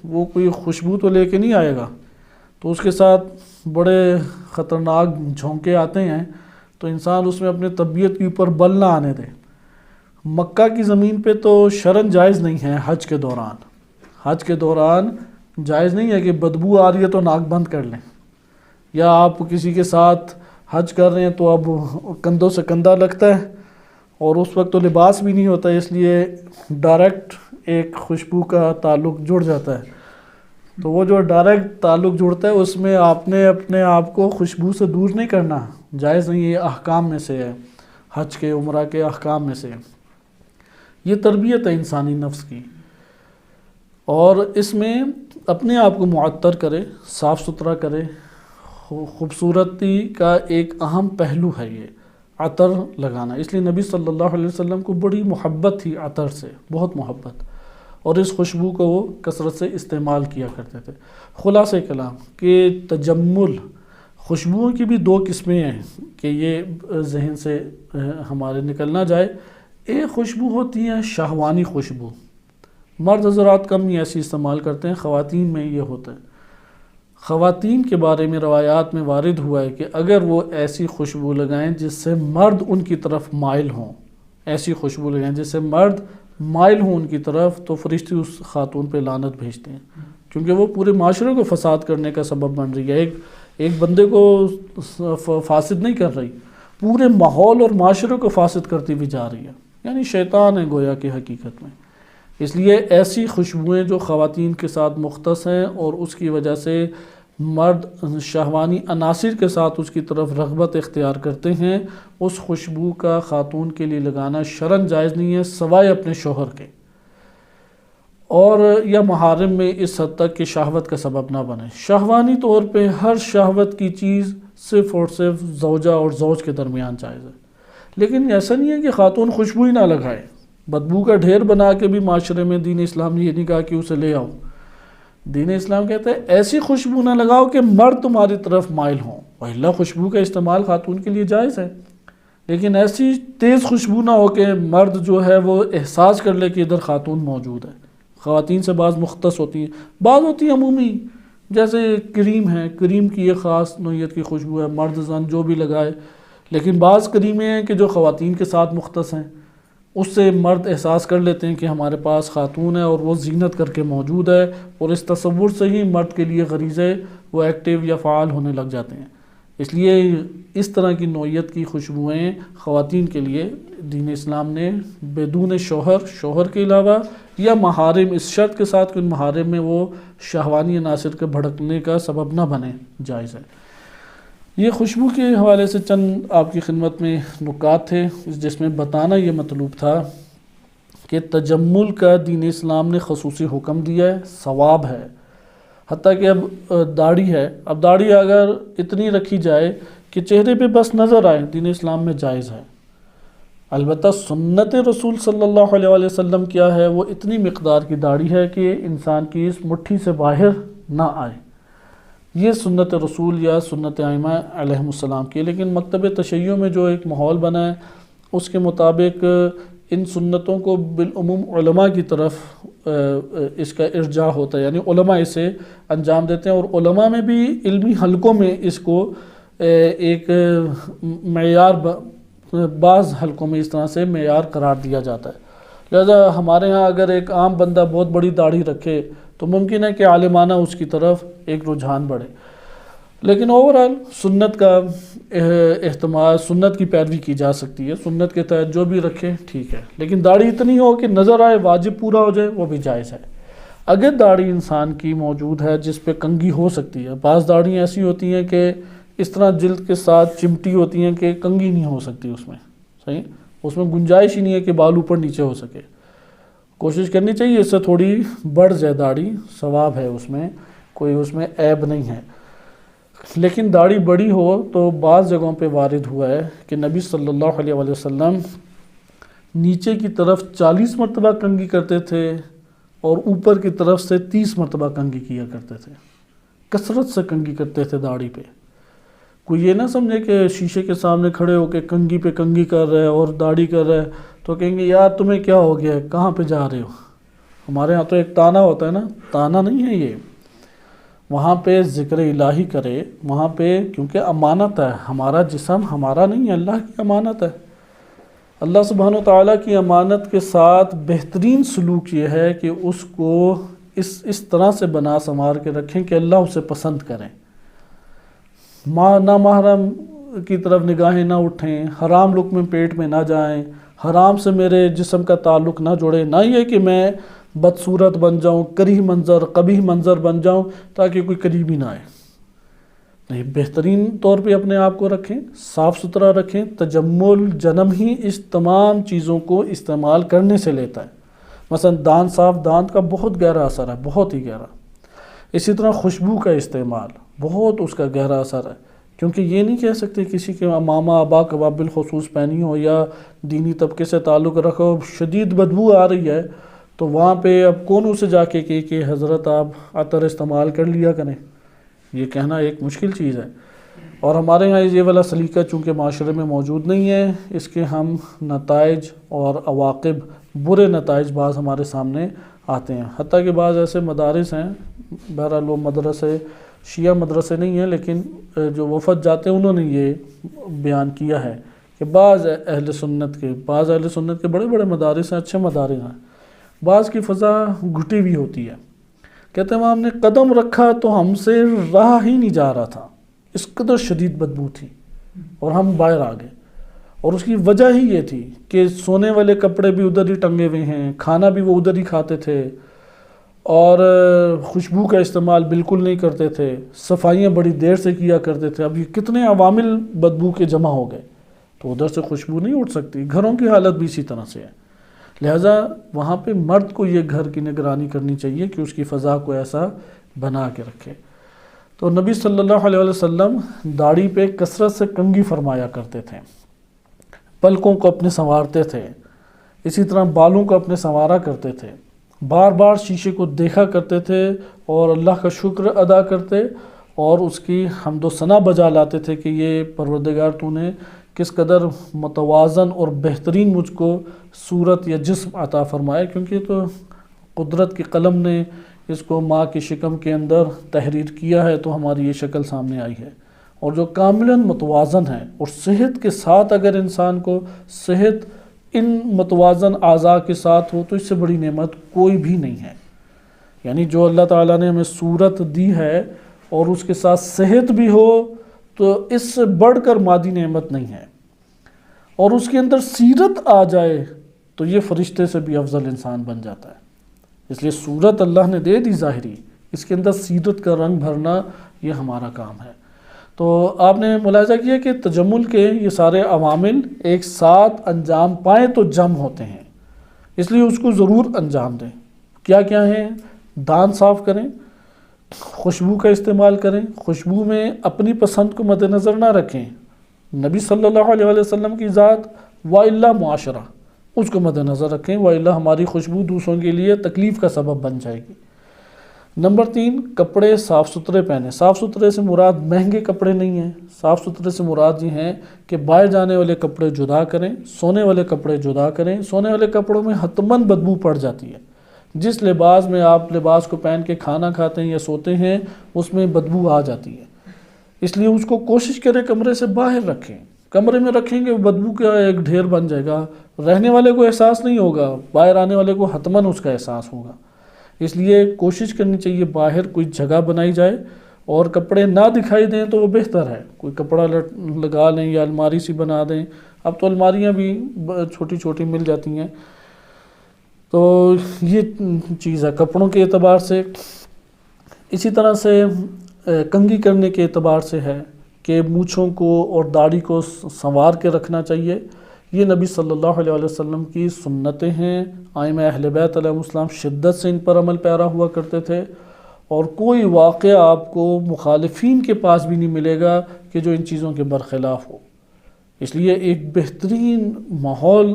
وہ کوئی خوشبو تو لے کے نہیں آئے گا، تو اس کے ساتھ بڑے خطرناک جھونکے آتے ہیں، تو انسان اس میں اپنے طبیعت کے اوپر بل نہ آنے دے۔ مکہ کی زمین پہ تو شرعاً جائز نہیں ہے حج کے دوران جائز نہیں ہے کہ بدبو آ رہی ہے تو ناک بند کر لیں، یا آپ کسی کے ساتھ حج کر رہے ہیں تو اب کندھوں سے کندھا لگتا ہے اور اس وقت تو لباس بھی نہیں ہوتا، اس لیے ڈائریکٹ ایک خوشبو کا تعلق جڑ جاتا ہے۔ تو وہ جو ڈائریکٹ تعلق جڑتا ہے اس میں آپ نے اپنے آپ کو خوشبو سے دور نہیں کرنا، جائز نہیں، یہ احکام میں سے ہے، حج کے عمرہ کے احکام میں سے۔ یہ تربیت ہے انسانی نفس کی، اور اس میں اپنے آپ کو معطر کرے، صاف ستھرا کرے۔ خوبصورتی کا ایک اہم پہلو ہے یہ عطر لگانا، اس لیے نبی صلی اللہ علیہ وسلم کو بڑی محبت تھی عطر سے، بہت محبت، اور اس خوشبو کو وہ کثرت سے استعمال کیا کرتے تھے۔ خلاصہ کلام کہ تجمل، خوشبوؤں کی بھی 2 قسمیں ہیں کہ یہ ذہن سے ہمارے نکل نہ جائے۔ ایک خوشبو ہوتی ہے شہوانی خوشبو، مرد حضرات کم ہی ایسی استعمال کرتے ہیں، خواتین میں یہ ہوتا ہے، خواتین کے بارے میں روایات میں وارد ہوا ہے کہ اگر وہ ایسی خوشبو لگائیں جس سے مرد ان کی طرف مائل ہوں، ایسی خوشبو لگائیں جس سے مرد مائل ہوں ان کی طرف، تو فرشتے اس خاتون پہ لعنت بھیجتے ہیں، کیونکہ وہ پورے معاشرے کو فساد کرنے کا سبب بن رہی ہے۔ ایک بندے کو فاسد نہیں کر رہی، پورے ماحول اور معاشرے کو فاسد کرتی بھی جا رہی ہے، یعنی شیطان ہے گویا کہ حقیقت میں۔ اس لیے ایسی خوشبوئیں جو خواتین کے ساتھ مختص ہیں اور اس کی وجہ سے مرد شہوانی عناصر کے ساتھ اس کی طرف رغبت اختیار کرتے ہیں، اس خوشبو کا خاتون کے لیے لگانا شرعاً جائز نہیں ہے، سوائے اپنے شوہر کے، اور یا محارم میں اس حد تک کہ شہوت کا سبب نہ بنے۔ شہوانی طور پہ ہر شہوت کی چیز صرف اور صرف زوجہ اور زوج کے درمیان جائز ہے، لیکن ایسا نہیں ہے کہ خاتون خوشبو ہی نہ لگائے۔ بدبو کا ڈھیر بنا کے بھی معاشرے میں دین اسلام نے یہ نہیں کہا کہ اسے لے آؤ، دین اسلام کہتا ہے ایسی خوشبو نہ لگاؤ کہ مرد تمہاری طرف مائل ہوں، وإلا خوشبو کا استعمال خاتون کے لیے جائز ہے، لیکن ایسی تیز خوشبو نہ ہو کہ مرد جو ہے وہ احساس کر لے کہ ادھر خاتون موجود ہے۔ خواتین سے بعض مختص ہوتی ہیں، بعض ہوتی ہیں عمومی، جیسے کریم ہے، کریم کی ایک خاص نوعیت کی خوشبو ہے، مرد زن جو بھی لگائے، لیکن بعض کریمیں ہیں کہ جو خواتین کے ساتھ مختص ہیں، اس سے مرد احساس کر لیتے ہیں کہ ہمارے پاس خاتون ہے اور وہ زینت کر کے موجود ہے، اور اس تصور سے ہی مرد کے لیے غریزے وہ ایکٹیو یا فعال ہونے لگ جاتے ہیں۔ اس لیے اس طرح کی نوعیت کی خوشبوئیں خواتین کے لیے دین اسلام نے بدون شوہر کے علاوہ یا محارم، اس شرط کے ساتھ کہ ان محارم میں وہ شہوانی عناصر کے بھڑکنے کا سبب نہ بنے، جائز ہے۔ یہ خوشبو کے حوالے سے چند آپ کی خدمت میں نکات تھے، جس میں بتانا یہ مطلوب تھا کہ تجمل کا دین اسلام نے خصوصی حکم دیا ہے، ثواب ہے، حتیٰ کہ اب داڑھی ہے، اب داڑھی اگر اتنی رکھی جائے کہ چہرے پہ بس نظر آئے، دین اسلام میں جائز ہے۔ البتہ سنت رسول صلی اللہ علیہ وآلہ وسلم کیا ہے، وہ اتنی مقدار کی داڑھی ہے کہ انسان کی اس مٹھی سے باہر نہ آئے، یہ سنت رسول یا سنت ائمہ علیہم السلام کی۔ لیکن مکتب تشیع میں جو ایک ماحول بنا ہے، اس کے مطابق ان سنتوں کو بالعموم علماء کی طرف اس کا ارجاع ہوتا ہے، یعنی علماء اسے انجام دیتے ہیں، اور علماء میں بھی علمی حلقوں میں اس کو ایک معیار، بعض حلقوں میں اس طرح سے معیار قرار دیا جاتا ہے۔ لہذا ہمارے ہاں اگر ایک عام بندہ بہت بڑی داڑھی رکھے تو ممکن ہے کہ عالمانہ اس کی طرف ایک رجحان بڑھے، لیکن اوورآل سنت کا اہتمام، سنت کی پیروی کی جا سکتی ہے، سنت کے تحت جو بھی رکھے ٹھیک ہے، لیکن داڑھی اتنی ہو کہ نظر آئے، واجب پورا ہو جائے، وہ بھی جائز ہے۔ اگر داڑھی انسان کی موجود ہے جس پہ کنگھی ہو سکتی ہے، بعض داڑھی ایسی ہوتی ہیں کہ اس طرح جلد کے ساتھ چمٹی ہوتی ہیں کہ کنگھی نہیں ہو سکتی اس میں، صحیح، اس میں گنجائش ہی نہیں ہے کہ بال اوپر نیچے ہو سکے، کوشش کرنی چاہیے اس سے تھوڑی بڑھ جائے داڑھی، ثواب ہے اس میں، کوئی اس میں عیب نہیں ہے۔ لیکن داڑھی بڑی ہو تو بعض جگہوں پہ وارد ہوا ہے کہ نبی صلی اللہ علیہ وآلہ وسلم نیچے کی طرف 40 مرتبہ کنگھی کرتے تھے اور اوپر کی طرف سے 30 مرتبہ کنگھی کیا کرتے تھے، کثرت سے کنگھی کرتے تھے داڑھی پہ۔ کوئی یہ نہ سمجھے کہ شیشے کے سامنے کھڑے ہو کے کنگھی پہ کنگھی کر رہے اور داڑھی کر رہے تو کہیں گے یار تمہیں کیا ہو گیا ہے، کہاں پہ جا رہے ہو۔ ہمارے ہاں تو ایک تانا ہوتا ہے نا، تانا نہیں ہے یہ، وہاں پہ ذکر الہی کرے، وہاں پہ، کیونکہ امانت ہے، ہمارا جسم ہمارا نہیں ہے، اللہ کی امانت ہے۔ اللہ سبحانہ و تعالیٰ کی امانت کے ساتھ بہترین سلوک یہ ہے کہ اس کو اس طرح سے بنا سنوار کے رکھیں کہ اللہ اسے پسند کریں، نامحرم کی طرف نگاہیں نہ اٹھیں، حرام لقمے پیٹ میں نہ جائیں، حرام سے میرے جسم کا تعلق نہ جڑے، نہ یہ کہ میں بدصورت بن جاؤں، کریہ منظر، قبیح منظر بن جاؤں تاکہ کوئی قریب ہی نہ آئے، نہیں، بہترین طور پہ اپنے آپ کو رکھیں، صاف ستھرا رکھیں۔ تجمل جنم ہی اس تمام چیزوں کو استعمال کرنے سے لیتا ہے، مثلا دانت صاف، دانت کا بہت گہرا اثر ہے، بہت ہی گہرا۔ اسی طرح خوشبو کا استعمال بہت اس کا گہرا اثر ہے، کیونکہ یہ نہیں کہہ سکتے کسی کے ماما ابا کا بالخصوص پہنی ہو یا دینی طبقے سے تعلق رکھو، شدید بدبو آ رہی ہے تو وہاں پہ اب کون اسے جا کے کہ حضرت آپ عطر استعمال کر لیا کریں، یہ کہنا ایک مشکل چیز ہے۔ اور ہمارے یہاں یہ والا سلیقہ چونکہ معاشرے میں موجود نہیں ہے، اس کے ہم نتائج اور عواقب، برے نتائج بعض ہمارے سامنے آتے ہیں، حتیٰ کہ بعض ایسے مدارس ہیں، بہرحال وہ مدرسے شیعہ مدرسے نہیں ہیں لیکن جو وفد جاتے ہیں انہوں نے یہ بیان کیا ہے کہ بعض اہل سنت کے بڑے بڑے مدارس ہیں، اچھے مدارس ہیں، بعض کی فضا گھٹی ہوئی ہوتی ہے. کہتے ہیں وہاں ہم نے قدم رکھا تو ہم سے رہا ہی نہیں جا رہا تھا، اس قدر شدید بدبو تھی اور ہم باہر آ گئے. اور اس کی وجہ ہی یہ تھی کہ سونے والے کپڑے بھی ادھر ہی ٹنگے ہوئے ہیں، کھانا بھی وہ ادھر ہی کھاتے تھے، اور خوشبو کا استعمال بالکل نہیں کرتے تھے، صفائیاں بڑی دیر سے کیا کرتے تھے. اب یہ کتنے عوامل بدبو کے جمع ہو گئے تو ادھر سے خوشبو نہیں اٹھ سکتی. گھروں کی حالت بھی اسی طرح سے ہے. لہٰذا وہاں پہ مرد کو یہ گھر کی نگرانی کرنی چاہیے کہ اس کی فضا کو ایسا بنا کے رکھے. تو نبی صلی اللہ علیہ وسلم داڑھی پہ کثرت سے کنگھی فرمایا کرتے تھے، پلکوں کو اپنے سنوارتے تھے، اسی طرح بالوں کو اپنے سنوارا کرتے تھے، بار بار شیشے کو دیکھا کرتے تھے اور اللہ کا شکر ادا کرتے اور اس کی حمد و ثنا بجا لاتے تھے کہ یہ پروردگار تو نے کس قدر متوازن اور بہترین مجھ کو صورت یا جسم عطا فرمایا، کیونکہ تو قدرت کی قلم نے اس کو ماں کی شکم کے اندر تحریر کیا ہے تو ہماری یہ شکل سامنے آئی ہے. اور جو کاملاً متوازن ہے اور صحت کے ساتھ اگر انسان کو صحت ان متوازن اعضاء کے ساتھ ہو تو اس سے بڑی نعمت کوئی بھی نہیں ہے. یعنی جو اللہ تعالیٰ نے ہمیں صورت دی ہے اور اس کے ساتھ صحت بھی ہو تو اس سے بڑھ کر مادی نعمت نہیں ہے. اور اس کے اندر سیرت آ جائے تو یہ فرشتے سے بھی افضل انسان بن جاتا ہے. اس لیے صورت اللہ نے دے دی ظاہری، اس کے اندر سیرت کا رنگ بھرنا یہ ہمارا کام ہے. تو آپ نے ملاحظہ کیا کہ تجمل کے یہ سارے عوامل ایک ساتھ انجام پائیں تو جم ہوتے ہیں، اس لیے اس کو ضرور انجام دیں. کیا کیا ہیں؟ دانت صاف کریں، خوشبو کا استعمال کریں، خوشبو میں اپنی پسند کو مد نظر نہ رکھیں، نبی صلی اللہ علیہ وسلم کی ذات وَإِلَّا معاشرہ اس کو مد نظر رکھیں، وَإِلَّا ہماری خوشبو دوسروں کے لیے تکلیف کا سبب بن جائے گی. نمبر 3، کپڑے صاف ستھرے پہنیں. صاف ستھرے سے مراد مہنگے کپڑے نہیں ہیں، صاف ستھرے سے مراد یہ ہیں کہ باہر جانے والے کپڑے جدا کریں، سونے والے کپڑے جدا کریں. سونے والے کپڑوں میں حتماً بدبو پڑ جاتی ہے. جس لباس میں آپ لباس کو پہن کے کھانا کھاتے ہیں یا سوتے ہیں اس میں بدبو آ جاتی ہے، اس لیے اس کو کوشش کریں کمرے سے باہر رکھیں. کمرے میں رکھیں گے بدبو کا ایک ڈھیر بن جائے گا، رہنے والے کو احساس نہیں ہوگا، باہر آنے والے کو حتماً اس کا احساس ہوگا. اس لیے کوشش کرنی چاہیے باہر کوئی جگہ بنائی جائے اور کپڑے نہ دکھائی دیں تو وہ بہتر ہے. کوئی کپڑا لگا لیں یا الماری سی بنا دیں. اب تو الماریاں بھی چھوٹی چھوٹی مل جاتی ہیں. تو یہ چیز ہے کپڑوں کے اعتبار سے. اسی طرح سے کنگھی کرنے کے اعتبار سے ہے کہ مونچھوں کو اور داڑھی کو سنوار کے رکھنا چاہیے. یہ نبی صلی اللہ علیہ وسلم کی سنتیں ہیں. ائمہ اہل بیت علیہ السلام شدت سے ان پر عمل پیرا ہوا کرتے تھے اور کوئی واقعہ آپ کو مخالفین کے پاس بھی نہیں ملے گا کہ جو ان چیزوں کے برخلاف ہو. اس لیے ایک بہترین ماحول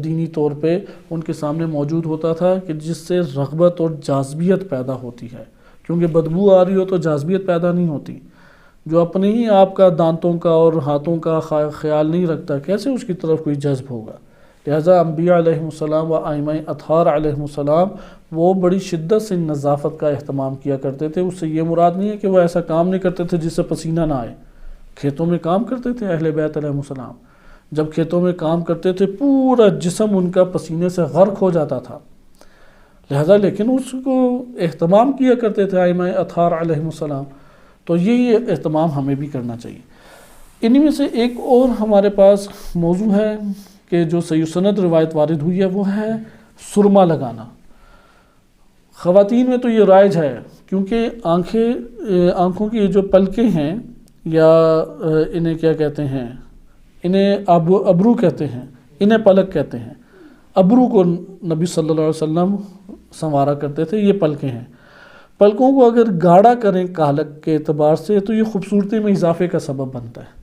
دینی طور پہ ان کے سامنے موجود ہوتا تھا کہ جس سے رغبت اور جاذبیت پیدا ہوتی ہے. کیونکہ بدبو آ رہی ہو تو جاذبیت پیدا نہیں ہوتی. جو اپنے ہی آپ کا دانتوں کا اور ہاتھوں کا خیال نہیں رکھتا کیسے اس کی طرف کوئی جذب ہوگا. لہٰذا انبیاء علیہ السلام و ائمہ اطہار علیہ السلام وہ بڑی شدت سے نظافت کا اہتمام کیا کرتے تھے. اس سے یہ مراد نہیں ہے کہ وہ ایسا کام نہیں کرتے تھے جس سے پسینہ نہ آئے. کھیتوں میں کام کرتے تھے اہل بیت علیہ السلام. جب کھیتوں میں کام کرتے تھے پورا جسم ان کا پسینے سے غرق ہو جاتا تھا. لہذا لیکن اس کو اہتمام کیا کرتے تھے ائمہ اطہار علیہ السلام. تو یہ اہتمام ہمیں بھی کرنا چاہیے. انہی میں سے ایک اور ہمارے پاس موضوع ہے کہ جو صحیح سند روایت وارد ہوئی ہے وہ ہے سرما لگانا. خواتین میں تو یہ رائج ہے کیونکہ آنکھوں کی جو پلکیں ہیں یا انہیں کیا کہتے ہیں، انہیں ابرو کہتے ہیں، انہیں پلک کہتے ہیں. ابرو کو نبی صلی اللہ علیہ وسلم سنوارا کرتے تھے. یہ پلکیں ہیں. پلکوں کو اگر گاڑھا کریں کالک کے اعتبار سے تو یہ خوبصورتی میں اضافے کا سبب بنتا ہے.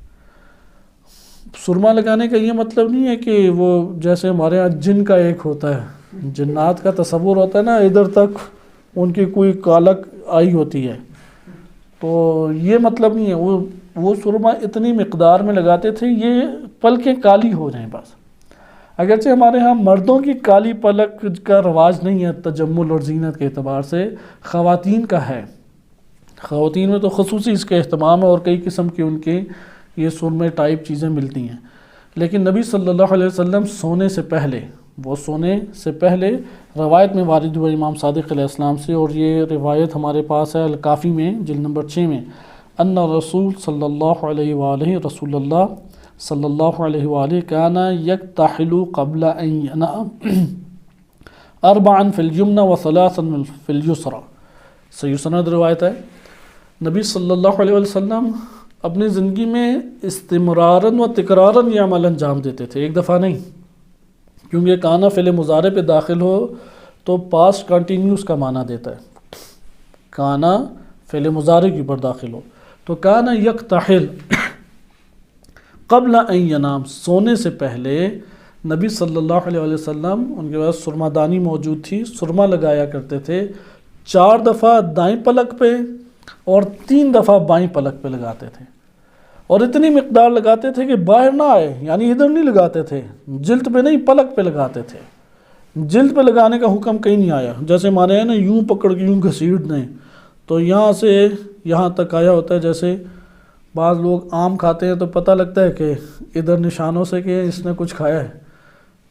سرما لگانے کا یہ مطلب نہیں ہے کہ وہ جیسے ہمارے ہاں جن کا ایک ہوتا ہے، جنات کا تصور ہوتا ہے نا، ادھر تک ان کی کوئی کالک آئی ہوتی ہے، تو یہ مطلب نہیں ہے. وہ سرما اتنی مقدار میں لگاتے تھے یہ پلکیں کالی ہو جائیں بس. اگرچہ ہمارے ہاں مردوں کی کالی پلک کا رواج نہیں ہے تجمل اور زینت کے اعتبار سے، خواتین کا ہے خواتین میں تو خصوصی اس کا اہتمام ہے اور کئی قسم کی ان کے یہ سرمے ٹائپ چیزیں ملتی ہیں، لیکن نبی صلی اللہ علیہ وسلم سونے سے پہلے روایت میں وارد ہوا امام صادق علیہ السلام سے، اور یہ روایت ہمارے پاس ہے الکافی میں جلد نمبر 6 میں، ان رسول صلی اللہ علیہ وآلہ رسول اللہ صلی اللہ علیہ وآلہ کان یکتحل قبل ان ینام 4 فی الیمنى و3 فی الیسرى، صحیح سند روایت ہے۔ نبی صلی اللہ علیہ وسلم اپنی زندگی میں استمراراً و تکراراً یہ عمل انجام دیتے تھے، ایک دفعہ نہیں، کیونکہ کانا فعل مضارع پہ داخل ہو تو پاسٹ کنٹینیوس کا معنی دیتا ہے، کانا فعل مضارع کے اوپر داخل ہو تو کانا یکتحل قبل ان ینام، سونے سے پہلے نبی صلی اللہ علیہ وسلم ان کے پاس سرما دانی موجود تھی، سرما لگایا کرتے تھے، 4 دفعہ دائیں پلک پہ اور 3 دفعہ بائیں پلک پہ لگاتے تھے، اور اتنی مقدار لگاتے تھے کہ باہر نہ آئے، یعنی ادھر نہیں لگاتے تھے، جلد پہ نہیں پلک پہ لگاتے تھے۔ جلد پہ لگانے کا حکم کہیں نہیں آیا، جیسے ہمارے ہیں نا یوں پکڑ کے یوں گھسیٹ دیں تو یہاں سے یہاں تک آیا ہوتا ہے، جیسے بعض لوگ آم کھاتے ہیں تو پتہ لگتا ہے کہ ادھر نشانوں سے کہ اس نے کچھ کھایا ہے،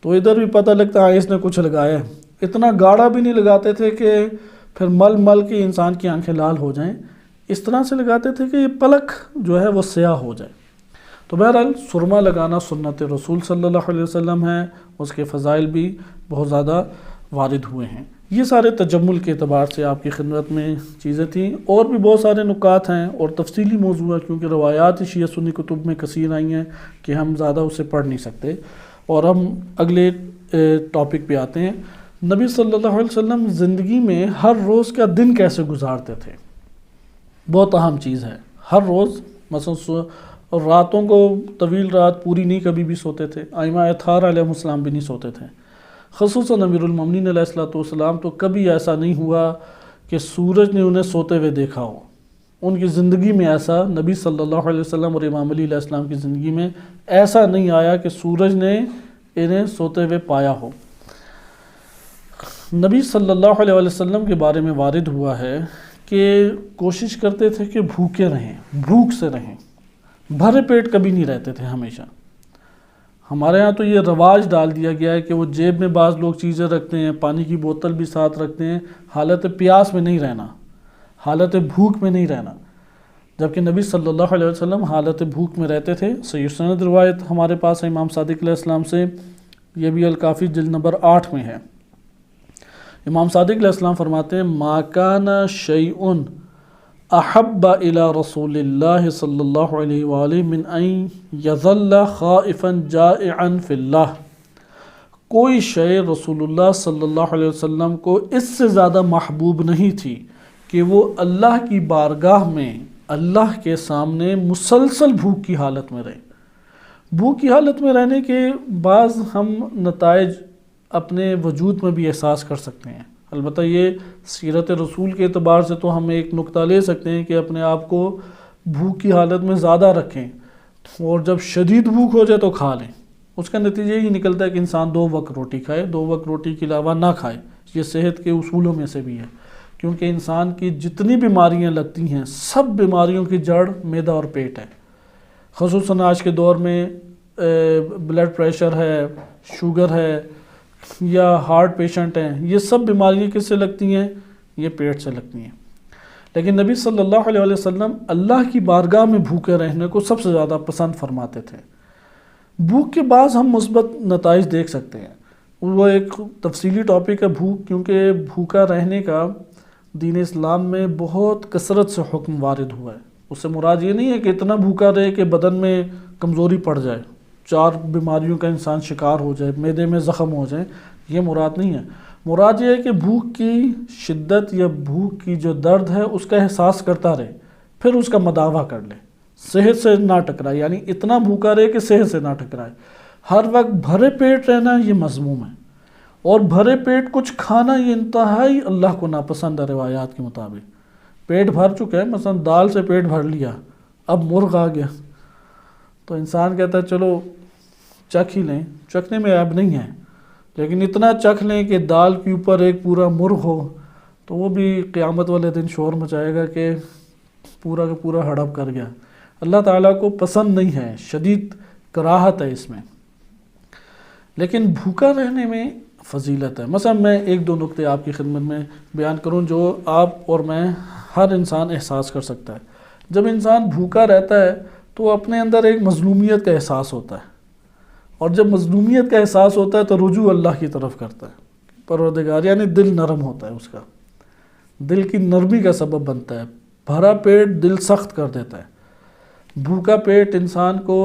تو ادھر بھی پتہ لگتا ہے اس نے کچھ لگایا ہے۔ اتنا گاڑھا بھی نہیں لگاتے تھے کہ پھر مل کے انسان کی آنکھیں لال ہو جائیں، اس طرح سے لگاتے تھے کہ یہ پلک جو ہے وہ سیاہ ہو جائے۔ تو بہرحال سرما لگانا سنت رسول صلی اللہ علیہ وسلم ہے، اس کے فضائل بھی بہت زیادہ وارد ہوئے ہیں۔ یہ سارے تجمل کے اعتبار سے آپ کی خدمت میں چیزیں تھیں، اور بھی بہت سارے نکات ہیں اور تفصیلی موضوع ہے، کیونکہ روایات شیعہ سنی کتب میں کثیر آئی ہیں کہ ہم زیادہ اسے پڑھ نہیں سکتے، اور ہم اگلے ٹاپک پہ آتے ہیں۔ نبی صلی اللہ علیہ وسلم زندگی میں ہر روز کا دن کیسے گزارتے تھے، بہت اہم چیز ہے۔ ہر روز مثلا اور راتوں کو طویل رات پوری نہیں کبھی بھی سوتے تھے، ائمہ اطہار علیہ السلام بھی نہیں سوتے تھے، خصوصاً امیر المومنین علیہ السلام تو کبھی ایسا نہیں ہوا کہ سورج نے انہیں سوتے ہوئے دیکھا ہو۔ ان کی زندگی میں ایسا، نبی صلی اللہ علیہ وسلم اور امام علی علیہ السلام کی زندگی میں ایسا نہیں آیا کہ سورج نے انہیں سوتے ہوئے پایا ہو۔ نبی صلی اللہ علیہ وسلم کے بارے میں وارد ہوا ہے کہ کوشش کرتے تھے کہ بھوکے رہیں، بھوک سے رہیں، بھرے پیٹ کبھی نہیں رہتے تھے ہمیشہ۔ ہمارے ہاں تو یہ رواج ڈال دیا گیا ہے کہ وہ جیب میں بعض لوگ چیزیں رکھتے ہیں، پانی کی بوتل بھی ساتھ رکھتے ہیں، حالت پیاس میں نہیں رہنا، حالت بھوک میں نہیں رہنا، جبکہ نبی صلی اللہ علیہ وسلم حالت بھوک میں رہتے تھے۔ صحیح سند روایت ہمارے پاس ہے امام صادق علیہ السلام سے، یہ بھی الکافی جلد نمبر 8 میں ہے۔ امام صادق علیہ السلام فرماتے ہیں ما کان شیء احب الی رسول اللہ صلی اللہ علیہ وآلہ من ان یظل خائفا جائعا فی اللہ، کوئی شے رسول اللہ صلی اللہ علیہ وسلم کو اس سے زیادہ محبوب نہیں تھی کہ وہ اللہ کی بارگاہ میں، اللہ کے سامنے مسلسل بھوک کی حالت میں رہے۔ بھوک کی حالت میں رہنے کے بعض ہم نتائج اپنے وجود میں بھی احساس کر سکتے ہیں، البتہ یہ سیرت رسول کے اعتبار سے تو ہم ایک نقطہ لے سکتے ہیں کہ اپنے آپ کو بھوک کی حالت میں زیادہ رکھیں، اور جب شدید بھوک ہو جائے تو کھا لیں۔ اس کا نتیجہ یہ نکلتا ہے کہ انسان 2 وقت روٹی کھائے، 2 وقت روٹی کے علاوہ نہ کھائے۔ یہ صحت کے اصولوں میں سے بھی ہے، کیونکہ انسان کی جتنی بیماریاں لگتی ہیں سب بیماریوں کی جڑ معدہ اور پیٹ ہے، خصوصاً آج کے دور میں بلڈ پریشر ہے، شوگر ہے یا ہارٹ پیشنٹ ہیں، یہ سب بیماریاں کس سے لگتی ہیں؟ یہ پیٹ سے لگتی ہیں۔ لیکن نبی صلی اللہ علیہ وسلم اللہ کی بارگاہ میں بھوکے رہنے کو سب سے زیادہ پسند فرماتے تھے۔ بھوک کے بعض ہم مثبت نتائج دیکھ سکتے ہیں، وہ ایک تفصیلی ٹاپک ہے بھوک، کیونکہ بھوکا رہنے کا دین اسلام میں بہت کثرت سے حکم وارد ہوا ہے۔ اس سے مراد یہ نہیں ہے کہ اتنا بھوکا رہے کہ بدن میں کمزوری پڑ جائے، 4 بیماریوں کا انسان شکار ہو جائے، معدے میں زخم ہو جائیں، یہ مراد نہیں ہے۔ مراد یہ ہے کہ بھوک کی شدت یا بھوک کی جو درد ہے اس کا احساس کرتا رہے، پھر اس کا مداوع کر لے، صحت سے نہ ٹکرائے، یعنی اتنا بھوکا رہے کہ صحت سے نہ ٹکرائے۔ ہر وقت بھرے پیٹ رہنا یہ مذموم ہے، اور بھرے پیٹ کچھ کھانا یہ انتہائی اللہ کو ناپسند ہے۔ روایات کے مطابق پیٹ بھر چکا ہے، مثلا دال سے پیٹ بھر لیا، اب مرغ آ گیا تو انسان کہتا ہے چلو چکھ ہی لیں، چکھنے میں عیب نہیں ہے، لیکن اتنا چکھ لیں کہ دال کے اوپر ایک پورا مرغ ہو تو وہ بھی قیامت والے دن شور مچائے گا کہ پورا کا پورا ہڑپ کر گیا. اللہ تعالیٰ کو پسند نہیں ہے، شدید کراہت ہے اس میں. لیکن بھوکا رہنے میں فضیلت ہے. مثلا میں ایک دو نقطے آپ کی خدمت میں بیان کروں جو آپ اور میں ہر انسان احساس کر سکتا ہے. جب انسان بھوکا رہتا ہے تو اپنے اندر ایک مظلومیت کا احساس ہوتا ہے، اور جب مظلومیت کا احساس ہوتا ہے تو رجوع اللہ کی طرف کرتا ہے. پروردگار یعنی دل نرم ہوتا ہے، اس کا دل کی نرمی کا سبب بنتا ہے. بھرا پیٹ دل سخت کر دیتا ہے. بھوکا پیٹ انسان کو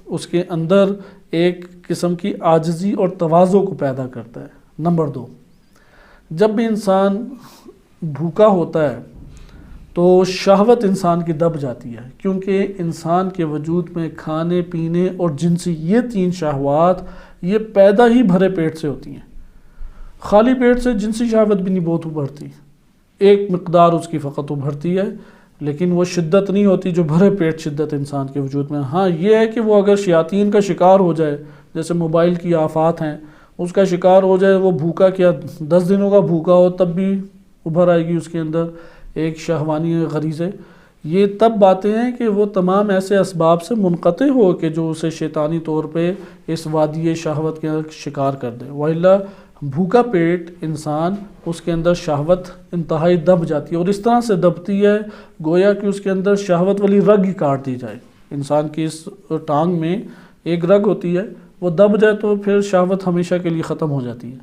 اس کے اندر ایک قسم کی عاجزی اور تواضع کو پیدا کرتا ہے. نمبر 2، جب بھی انسان بھوکا ہوتا ہے تو شہوت انسان کی دب جاتی ہے، کیونکہ انسان کے وجود میں کھانے پینے اور جنسی یہ 3 شہوات یہ پیدا ہی بھرے پیٹ سے ہوتی ہیں. خالی پیٹ سے جنسی شہوت بھی نہیں بہت ابھرتی، ایک مقدار اس کی فقط ابھرتی ہے، لیکن وہ شدت نہیں ہوتی جو بھرے پیٹ شدت انسان کے وجود میں. ہاں یہ ہے کہ وہ اگر شیاطین کا شکار ہو جائے، جیسے موبائل کی آفات ہیں، اس کا شکار ہو جائے، وہ بھوکا کیا 10 دنوں کا بھوکا ہو تب بھی ابھر آئے گی اس کے اندر ایک شہوانی غریزے. یہ تب باتیں ہیں کہ وہ تمام ایسے اسباب سے منقطع ہو کہ جو اسے شیطانی طور پہ اس وادی شہوت کے شکار کر دے. وَإِلَّا بھوکا پیٹ انسان اس کے اندر شہوت انتہائی دب جاتی ہے، اور اس طرح سے دبتی ہے گویا کہ اس کے اندر شہوت والی رگ ہی کاٹ دی جائے. انسان کی اس ٹانگ میں ایک رگ ہوتی ہے، وہ دب جائے تو پھر شہوت ہمیشہ کے لیے ختم ہو جاتی ہے.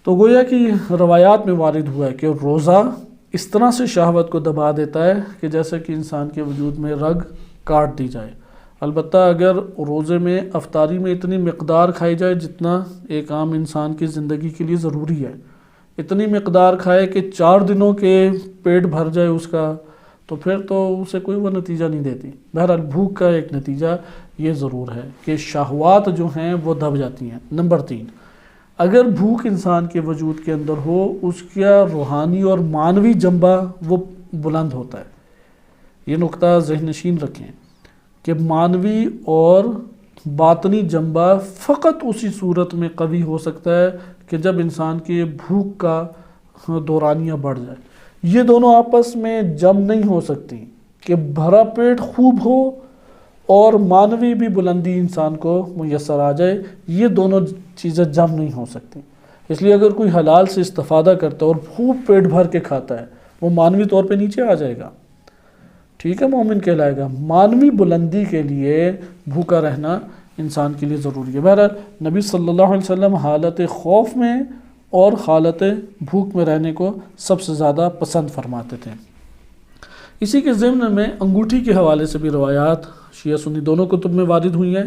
تو گویا کہ روایات میں وارد ہوا ہے کہ روزہ اس طرح سے شہوت کو دبا دیتا ہے کہ جیسے کہ انسان کے وجود میں رگ کاٹ دی جائے. البتہ اگر روزے میں افطاری میں اتنی مقدار کھائی جائے جتنا ایک عام انسان کی زندگی کے لیے ضروری ہے، اتنی مقدار کھائے کہ 4 دنوں کے پیٹ بھر جائے اس کا، تو پھر تو اسے کوئی وہ نتیجہ نہیں دیتی. بہرحال بھوک کا ایک نتیجہ یہ ضرور ہے کہ شہوات جو ہیں وہ دب جاتی ہیں. نمبر 3، اگر بھوک انسان کے وجود کے اندر ہو، اس کا روحانی اور معنوی جنبہ وہ بلند ہوتا ہے. یہ نقطہ ذہن نشین رکھیں کہ معنوی اور باطنی جنبہ فقط اسی صورت میں قوی ہو سکتا ہے کہ جب انسان کی بھوک کا دورانیہ بڑھ جائے. یہ دونوں آپس میں جم نہیں ہو سکتی کہ بھرا پیٹ خوب ہو اور معنوی بھی بلندی انسان کو میسر آ جائے. یہ دونوں چیزیں جم نہیں ہو سکتی. اس لیے اگر کوئی حلال سے استفادہ کرتا ہے اور خوب پیٹ بھر کے کھاتا ہے، وہ معنوی طور پہ نیچے آ جائے گا، ٹھیک ہے، مومن کہلائے گا. معنوی بلندی کے لیے بھوکا رہنا انسان کے لیے ضروری ہے. بہرحال نبی صلی اللہ علیہ وسلم حالت خوف میں اور حالت بھوک میں رہنے کو سب سے زیادہ پسند فرماتے تھے. اسی کے ضمن میں انگوٹھی کے حوالے سے بھی روایات شیعہ سنی دونوں کتب میں وارد ہوئی ہیں.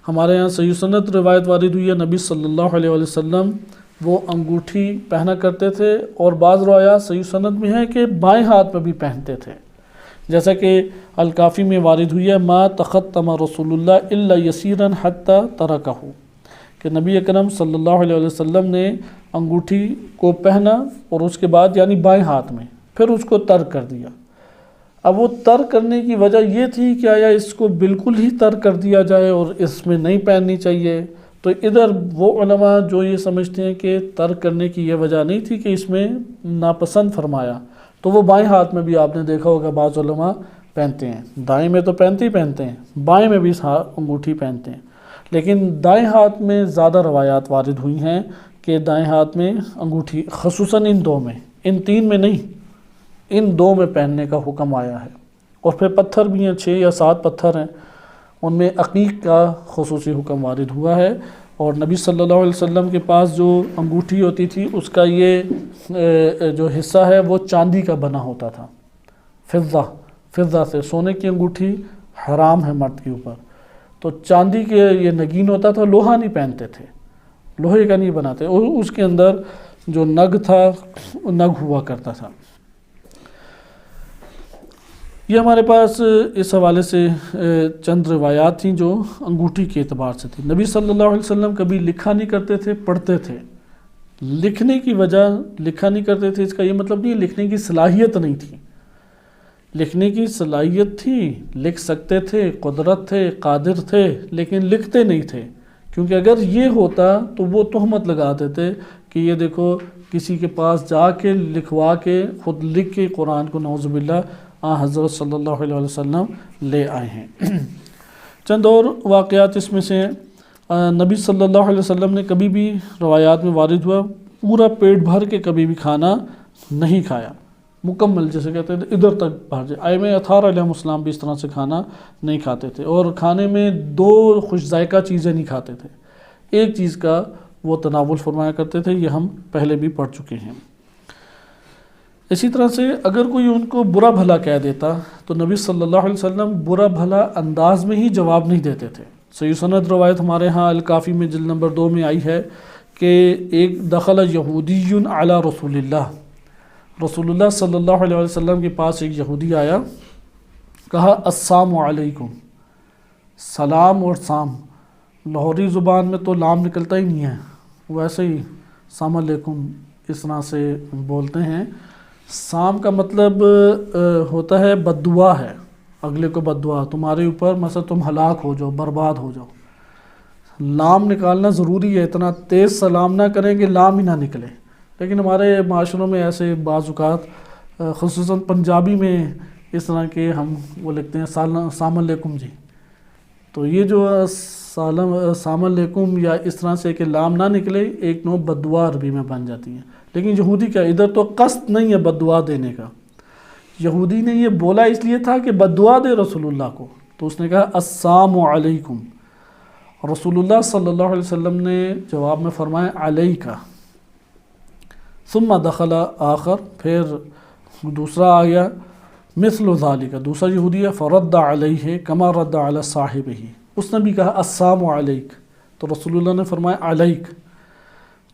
ہمارے یہاں صحیح سنت روایت وارد ہوئی ہے، نبی صلی اللہ علیہ وسلم وہ انگوٹھی پہنا کرتے تھے، اور بعض روایات صحیح سنت میں ہیں کہ بائیں ہاتھ میں بھی پہنتے تھے، جیسا کہ الکافی میں وارد ہوئی ہے ما تختم رسول اللہ الا یسیرا حتی ترکہ، کہ نبی اکرم صلی اللہ علیہ وسلم نے انگوٹھی کو پہنا اور اس کے بعد یعنی بائیں ہاتھ میں، پھر اس کو ترک کر دیا. اب وہ ترک کرنے کی وجہ یہ تھی کہ آیا اس کو بالکل ہی ترک کر دیا جائے اور اس میں نہیں پہننی چاہیے. تو ادھر وہ علماء جو یہ سمجھتے ہیں کہ ترک کرنے کی یہ وجہ نہیں تھی کہ اس میں ناپسند فرمایا، تو وہ بائیں ہاتھ میں بھی آپ نے دیکھا ہوگا بعض علماء پہنتے ہیں. دائیں میں تو پہنتے ہی پہنتے ہیں، بائیں میں بھی انگوٹھی پہنتے ہیں. لیکن دائیں ہاتھ میں زیادہ روایات وارد ہوئی ہیں کہ دائیں ہاتھ میں انگوٹھی، خصوصاً ان 2 میں، ان 3 میں نہیں، ان 2 میں پہننے کا حکم آیا ہے. اور پھر پتھر بھی ہیں، 6 یا 7 پتھر ہیں، ان میں عقیق کا خصوصی حکم وارد ہوا ہے. اور نبی صلی اللہ علیہ وسلم کے پاس جو انگوٹھی ہوتی تھی اس کا یہ جو حصہ ہے وہ چاندی کا بنا ہوتا تھا، فضہ سے. سونے کی انگوٹھی حرام ہے مرد کے اوپر، تو چاندی کے یہ نگین ہوتا تھا، لوہا نہیں پہنتے تھے، لوہے کا نہیں بناتے. اور اس کے اندر جو نگ تھا نگ ہوا کرتا تھا. یہ ہمارے پاس اس حوالے سے چند روایات تھیں جو انگوٹھی کے اعتبار سے تھی. نبی صلی اللہ علیہ وسلم کبھی لکھا نہیں کرتے تھے، پڑھتے تھے. لکھنے کی وجہ، لکھا نہیں کرتے تھے اس کا یہ مطلب نہیں لکھنے کی صلاحیت نہیں تھی. لکھنے کی صلاحیت تھی، لکھ سکتے تھے، قدرت تھے، قادر تھے، لیکن لکھتے نہیں تھے. کیونکہ اگر یہ ہوتا تو وہ تہمت لگا دیتے کہ یہ دیکھو کسی کے پاس جا کے لکھوا کے خود لکھ کے قرآن کو نعوذ باللہ حضرت صلی اللہ علیہ وسلم لے آئے ہیں۔ چند اور واقعات اس میں سے، نبی صلی اللہ علیہ وسلم نے کبھی بھی روایات میں وارد ہوا پورا پیٹ بھر کے کبھی بھی کھانا نہیں کھایا، مکمل جیسے کہتے تھے ادھر تک بھر جائے۔ ائمہ اطہار علیہ السلام بھی اس طرح سے کھانا نہیں کھاتے تھے، اور کھانے میں 2 خوش ذائقہ چیزیں نہیں کھاتے تھے، ایک چیز کا وہ تناول فرمایا کرتے تھے، یہ ہم پہلے بھی پڑھ چکے ہیں۔ اسی طرح سے اگر کوئی ان کو برا بھلا کہہ دیتا تو نبی صلی اللہ علیہ وسلم برا بھلا انداز میں ہی جواب نہیں دیتے تھے۔ صحیح سند روایت ہمارے ہاں الکافی میں جلد نمبر 2 میں آئی ہے کہ ایک دخل یہودی علی رسول اللہ، رسول اللہ صلی اللہ علیہ وسلم کے پاس ایک یہودی آیا، کہا السلام علیکم، سلام اور سام، لاہوری زبان میں تو لام نکلتا ہی نہیں ہے، ویسے ہی السلام علیکم اس طرح سے بولتے ہیں۔ سام کا مطلب ہوتا ہے بد دعا ہے، اگلے کو بد دعا، تمہارے اوپر مثلا تم ہلاک ہو جاؤ، برباد ہو جاؤ۔ لام نکالنا ضروری ہے، اتنا تیز سلام نہ کریں کہ لام ہی نہ نکلے، لیکن ہمارے معاشروں میں ایسے بعض اوقات خصوصاً پنجابی میں اس طرح کے ہم وہ لکھتے ہیں السلام علیکم جی، تو یہ جو السلام علیکم یا اس طرح سے کہ لام نہ نکلے ایک نوع بد دعا عربی میں بن جاتی ہے۔ لیکن یہودی کیا، ادھر تو قصد نہیں ہے بد دعا دینے کا، یہودی نے یہ بولا اس لیے تھا کہ بد دعا دے رسول اللہ کو، تو اس نے کہا السلام علیکم، رسول اللہ صلی اللہ علیہ وسلم نے جواب میں فرمایا علیکہ، ثم دخل آخر، پھر دوسرا آ گیا مثل ذالک، دوسرا یہودی ہے، فرد علیہ کما رد علی صاحبہ، اس نے بھی کہا السلام علیک، تو رسول اللہ نے فرمایا علیک،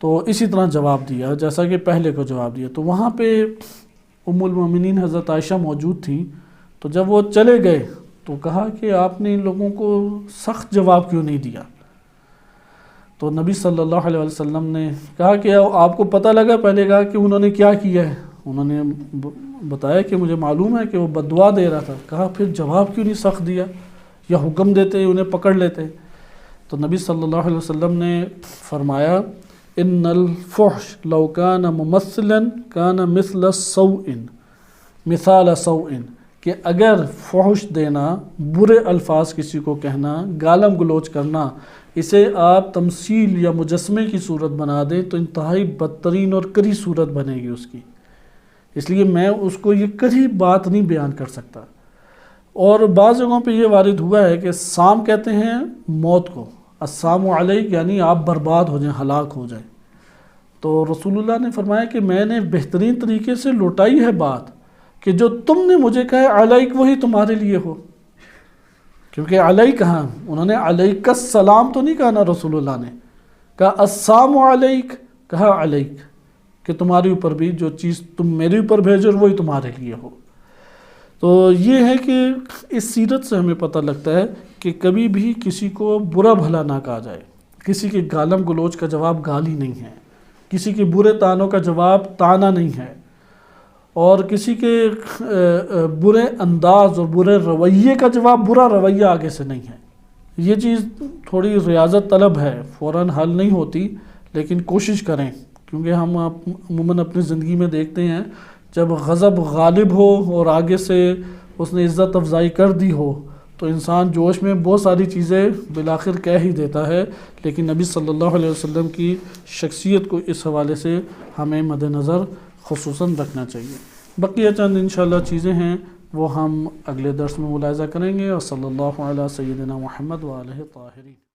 تو اسی طرح جواب دیا جیسا کہ پہلے کو جواب دیا۔ تو وہاں پہ ام المومنین حضرت عائشہ موجود تھی، تو جب وہ چلے گئے تو کہا کہ آپ نے ان لوگوں کو سخت جواب کیوں نہیں دیا؟ تو نبی صلی اللہ علیہ وسلم نے کہا کہ آپ کو پتہ لگا؟ پہلے کہا کہ انہوں نے کیا کیا ہے، انہوں نے بتایا کہ مجھے معلوم ہے کہ وہ بد دعا دے رہا تھا۔ کہا پھر جواب کیوں نہیں سخت دیا، یا حکم دیتے انہیں پکڑ لیتے؟ تو نبی صلی اللہ علیہ وسلم نے فرمایا ان الفحش لو کان ممثلا کان مثل السوء، مثال سوء، کہ اگر فحش دینا، برے الفاظ کسی کو کہنا، گالم گلوچ کرنا، اسے آپ تمثیل یا مجسمے کی صورت بنا دیں تو انتہائی بدترین اور کری صورت بنے گی اس کی، اس لیے میں اس کو یہ کری بات نہیں بیان کر سکتا۔ اور بعض جگہوں پہ یہ وارد ہوا ہے کہ سام کہتے ہیں موت کو، السلام علیک یعنی آپ برباد ہو جائیں، ہلاک ہو جائیں۔ تو رسول اللہ نے فرمایا کہ میں نے بہترین طریقے سے لوٹائی ہے بات، کہ جو تم نے مجھے کہا ہے علیک وہی تمہارے لیے ہو، کیونکہ علیک کہاں، انہوں نے علیک السلام تو نہیں کہا نا، رسول اللہ نے کہا السلام علیک، کہا علیک، کہ تمہارے اوپر بھی جو چیز تم میرے اوپر بھیجو وہی تمہارے لیے ہو۔ تو یہ ہے کہ اس سیرت سے ہمیں پتہ لگتا ہے کہ کبھی بھی کسی کو برا بھلا نہ کہا جائے، کسی کے گالم گلوچ کا جواب گالی نہیں ہے، کسی کے برے تانوں کا جواب تانا نہیں ہے، اور کسی کے برے انداز اور برے رویے کا جواب برا رویہ آگے سے نہیں ہے۔ یہ چیز تھوڑی ریاضت طلب ہے، فوراً حل نہیں ہوتی، لیکن کوشش کریں، کیونکہ ہم عموماً اپنی زندگی میں دیکھتے ہیں جب غضب غالب ہو اور آگے سے اس نے عزت افزائی کر دی ہو تو انسان جوش میں بہت ساری چیزیں بالآخر کہہ ہی دیتا ہے، لیکن نبی صلی اللہ علیہ وسلم کی شخصیت کو اس حوالے سے ہمیں مد نظر خصوصاً رکھنا چاہیے۔ بقیہ چند انشاءاللہ چیزیں ہیں وہ ہم اگلے درس میں ملاحظہ کریں گے، اور صلی اللہ علیہ سیدنا محمد و آلہ طاہرین۔